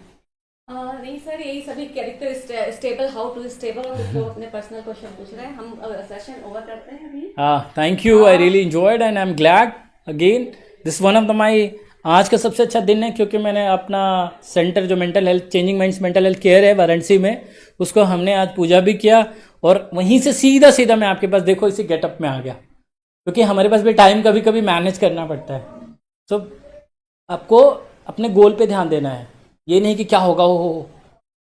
Speaker 1: नहीं सर, यही सभी character stable, how to stable, और जो अपने पर्सनल क्वेश्चन पूछ रहे हैं, हम सेशन ओवर करते हैं अभी।
Speaker 2: हाँ, thank you, I really enjoyed and I am glad again. This one of the my आज का सबसे अच्छा दिन है, क्योंकि मैंने अपना सेंटर जो mental health changing minds mental health care है वाराणसी में, उसको हमने आज पूजा भी किया, और वहीं से सीधा सीधा मैं आपके पास देखो इसी गेटअप में आ गया, क्योंकि हमारे पास भी टाइम कभी कभी मैनेज करना पड़ता है। सो आपको अपने गोल पे ध्यान देना है, ये नहीं कि क्या होगा वो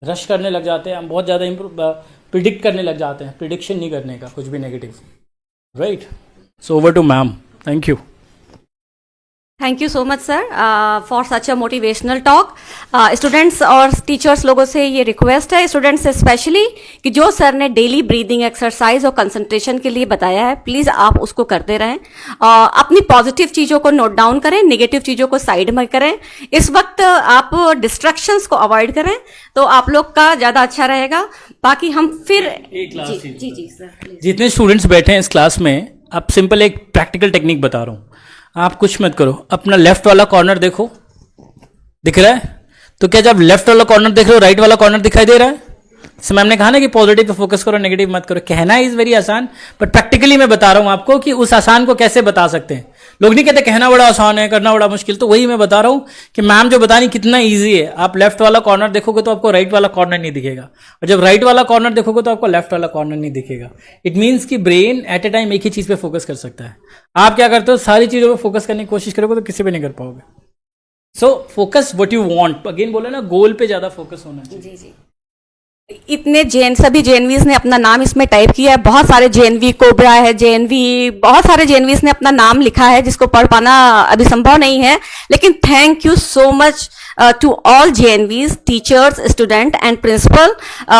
Speaker 2: रश करने लग जाते हैं हम, बहुत ज़्यादा प्रिडिक्ट करने लग जाते हैं, प्रिडिक्शन नहीं करने का कुछ भी negative, right. So over to ma'am, thank you.
Speaker 1: Thank you so much sir for such a motivational talk. Students और टीचर्स लोगों से ये रिक्वेस्ट है, स्टूडेंट्स स्पेशली, कि जो सर ने डेली ब्रीदिंग एक्सरसाइज और कंसंट्रेशन के लिए बताया है, प्लीज़ आप उसको करते रहें। अपनी पॉजिटिव चीज़ों को नोट डाउन करें, नेगेटिव चीज़ों को साइड में करें। इस वक्त आप डिस्ट्रैक्शंस को अवॉइड करें तो आप लोग का ज़्यादा अच्छा रहेगा। बाकी हम फिर जी सर,
Speaker 2: जितने स्टूडेंट्स बैठे हैं इस क्लास में, आप सिंपल एक प्रैक्टिकल टेक्निक बता रहा हूँ। आप कुछ मत करो, अपना लेफ्ट वाला कॉर्नर देखो, दिख रहा है? तो क्या जब लेफ्ट वाला कॉर्नर देख रहे हो, राइट वाला कॉर्नर दिखाई दे रहा है? जैसे मैम ने कहा ना कि पॉजिटिव पे फोकस करो, नेगेटिव मत करो। कहना इज वेरी आसान, बट प्रैक्टिकली मैं बता रहा हूं आपको कि उस आसान को कैसे बता सकते हैं। लोग नहीं कहते कहना बड़ा आसान है, करना बड़ा मुश्किल, तो वही मैं बता रहा हूं कि मैम जो बता रही कितना ईजी है। आप लेफ्ट वाला कॉर्नर देखोगे तो आपको राइट वाला कॉर्नर नहीं दिखेगा, और जब राइट वाला कॉर्नर देखोगे तो आपको लेफ्ट वाला कॉर्नर नहीं दिखेगा। इट मीन्स कि ब्रेन एट ए टाइम एक ही चीज पे फोकस कर सकता है। आप क्या करते हो, सारी चीजों पे फोकस करने की कोशिश करोगे तो किसी पे नहीं कर पाओगे। So focus what you want, again बोले ना, गोल पे ज्यादा फोकस होना चाहिए।
Speaker 1: जी। इतने सभी जेएनवीज ने अपना नाम इसमें टाइप किया है। बहुत सारे जेएनवी, कोबरा है जेएनवी, बहुत सारे जेएनवीज ने अपना नाम लिखा है, जिसको पढ़ पाना अभी संभव नहीं है। लेकिन thank you so much to all JNVs, teachers, student and principal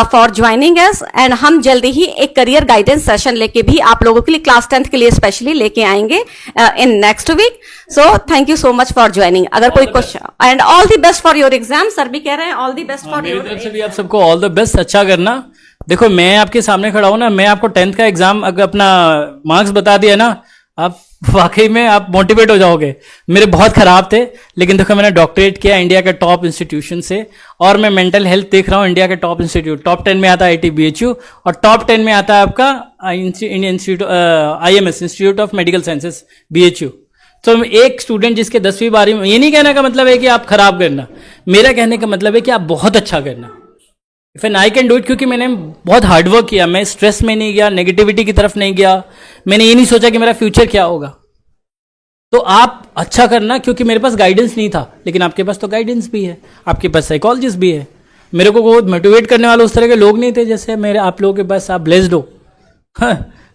Speaker 1: for joining us. And हम जल्दी ही एक करियर गाइडेंस सेशन लेके भी आप लोगों के लिए, क्लास 10th के लिए स्पेशली लेके आएंगे in next week. So thank you so much for joining. अगर कोई question, and all the best for your exam. Sir भी कह रहे हैं ऑल द बेस्ट फॉर
Speaker 2: मेरी
Speaker 1: योर।
Speaker 2: तरफ से भी आप सबको ऑल द बेस्ट, अच्छा करना। देखो मैं आपके सामने खड़ा हूं ना, मैं आपको 10th का एग्जाम अगर अपना मार्क्स बता दिया ना, आप वाकई में आप मोटिवेट हो जाओगे। मेरे बहुत खराब थे, लेकिन देखो मैंने डॉक्टरेट किया इंडिया के टॉप इंस्टीट्यूशन से, और मैं मेंटल हेल्थ देख रहा हूँ इंडिया के टॉप इंस्टीट्यूट। टॉप 10 में आता है IIT-BHU, और टॉप 10 में आता है आपका Indian institute IMS, institute of medical sciences, BHU। तो एक स्टूडेंट जिसके 10वीं 12वीं में, ये नहीं कहने का मतलब है कि आप खराब करना, मेरा कहने का मतलब है कि आप बहुत अच्छा करना। If and I can do it, क्योंकि मैंने बहुत हार्डवर्क किया, मैं स्ट्रेस में नहीं गया, नेगेटिविटी की तरफ नहीं गया, मैंने ये नहीं सोचा कि मेरा फ्यूचर क्या होगा। तो आप अच्छा करना, क्योंकि मेरे पास गाइडेंस नहीं था, लेकिन आपके पास तो गाइडेंस भी है, आपके पास साइकोलॉजिस्ट भी है। मेरे को बहुत मोटिवेट करने वाले उस तरह के लोग नहीं थे जैसे मेरे आप लोगों के पास। आप ब्लेस्ड हो।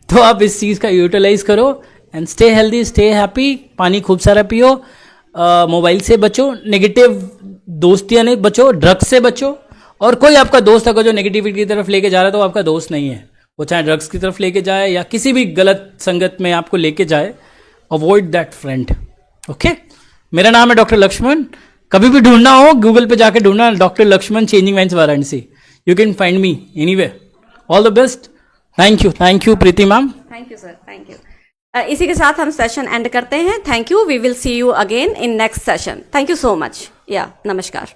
Speaker 2: तो आप इस चीज़ का यूटिलाइज करो and stay healthy, stay happy. पानी खूब सारा पियो, मोबाइल से बचो, नेगेटिव दोस्तियाँ नहीं बचो, ड्रग्स से बचो। और कोई आपका दोस्त अगर जो नेगेटिविटी की तरफ लेके जा रहा है तो आपका दोस्त नहीं है, वो चाहे ड्रग्स की तरफ लेके जाए या किसी भी गलत संगत में आपको लेके जाए, अवॉइड दैट फ्रेंड। ओके, मेरा नाम है डॉक्टर लक्ष्मण। कभी भी ढूंढना हो गूगल पे जाके ढूंढना, doctor Laxman changing minds Varanasi, you can find me anyway. All the best, thank you Preeti ma'am.
Speaker 1: Thank you sir, thank you. इसी के साथ हम सेशन एंड करते हैं। Thank you, we will see you again in next session. Thank you so much. या नमस्कार।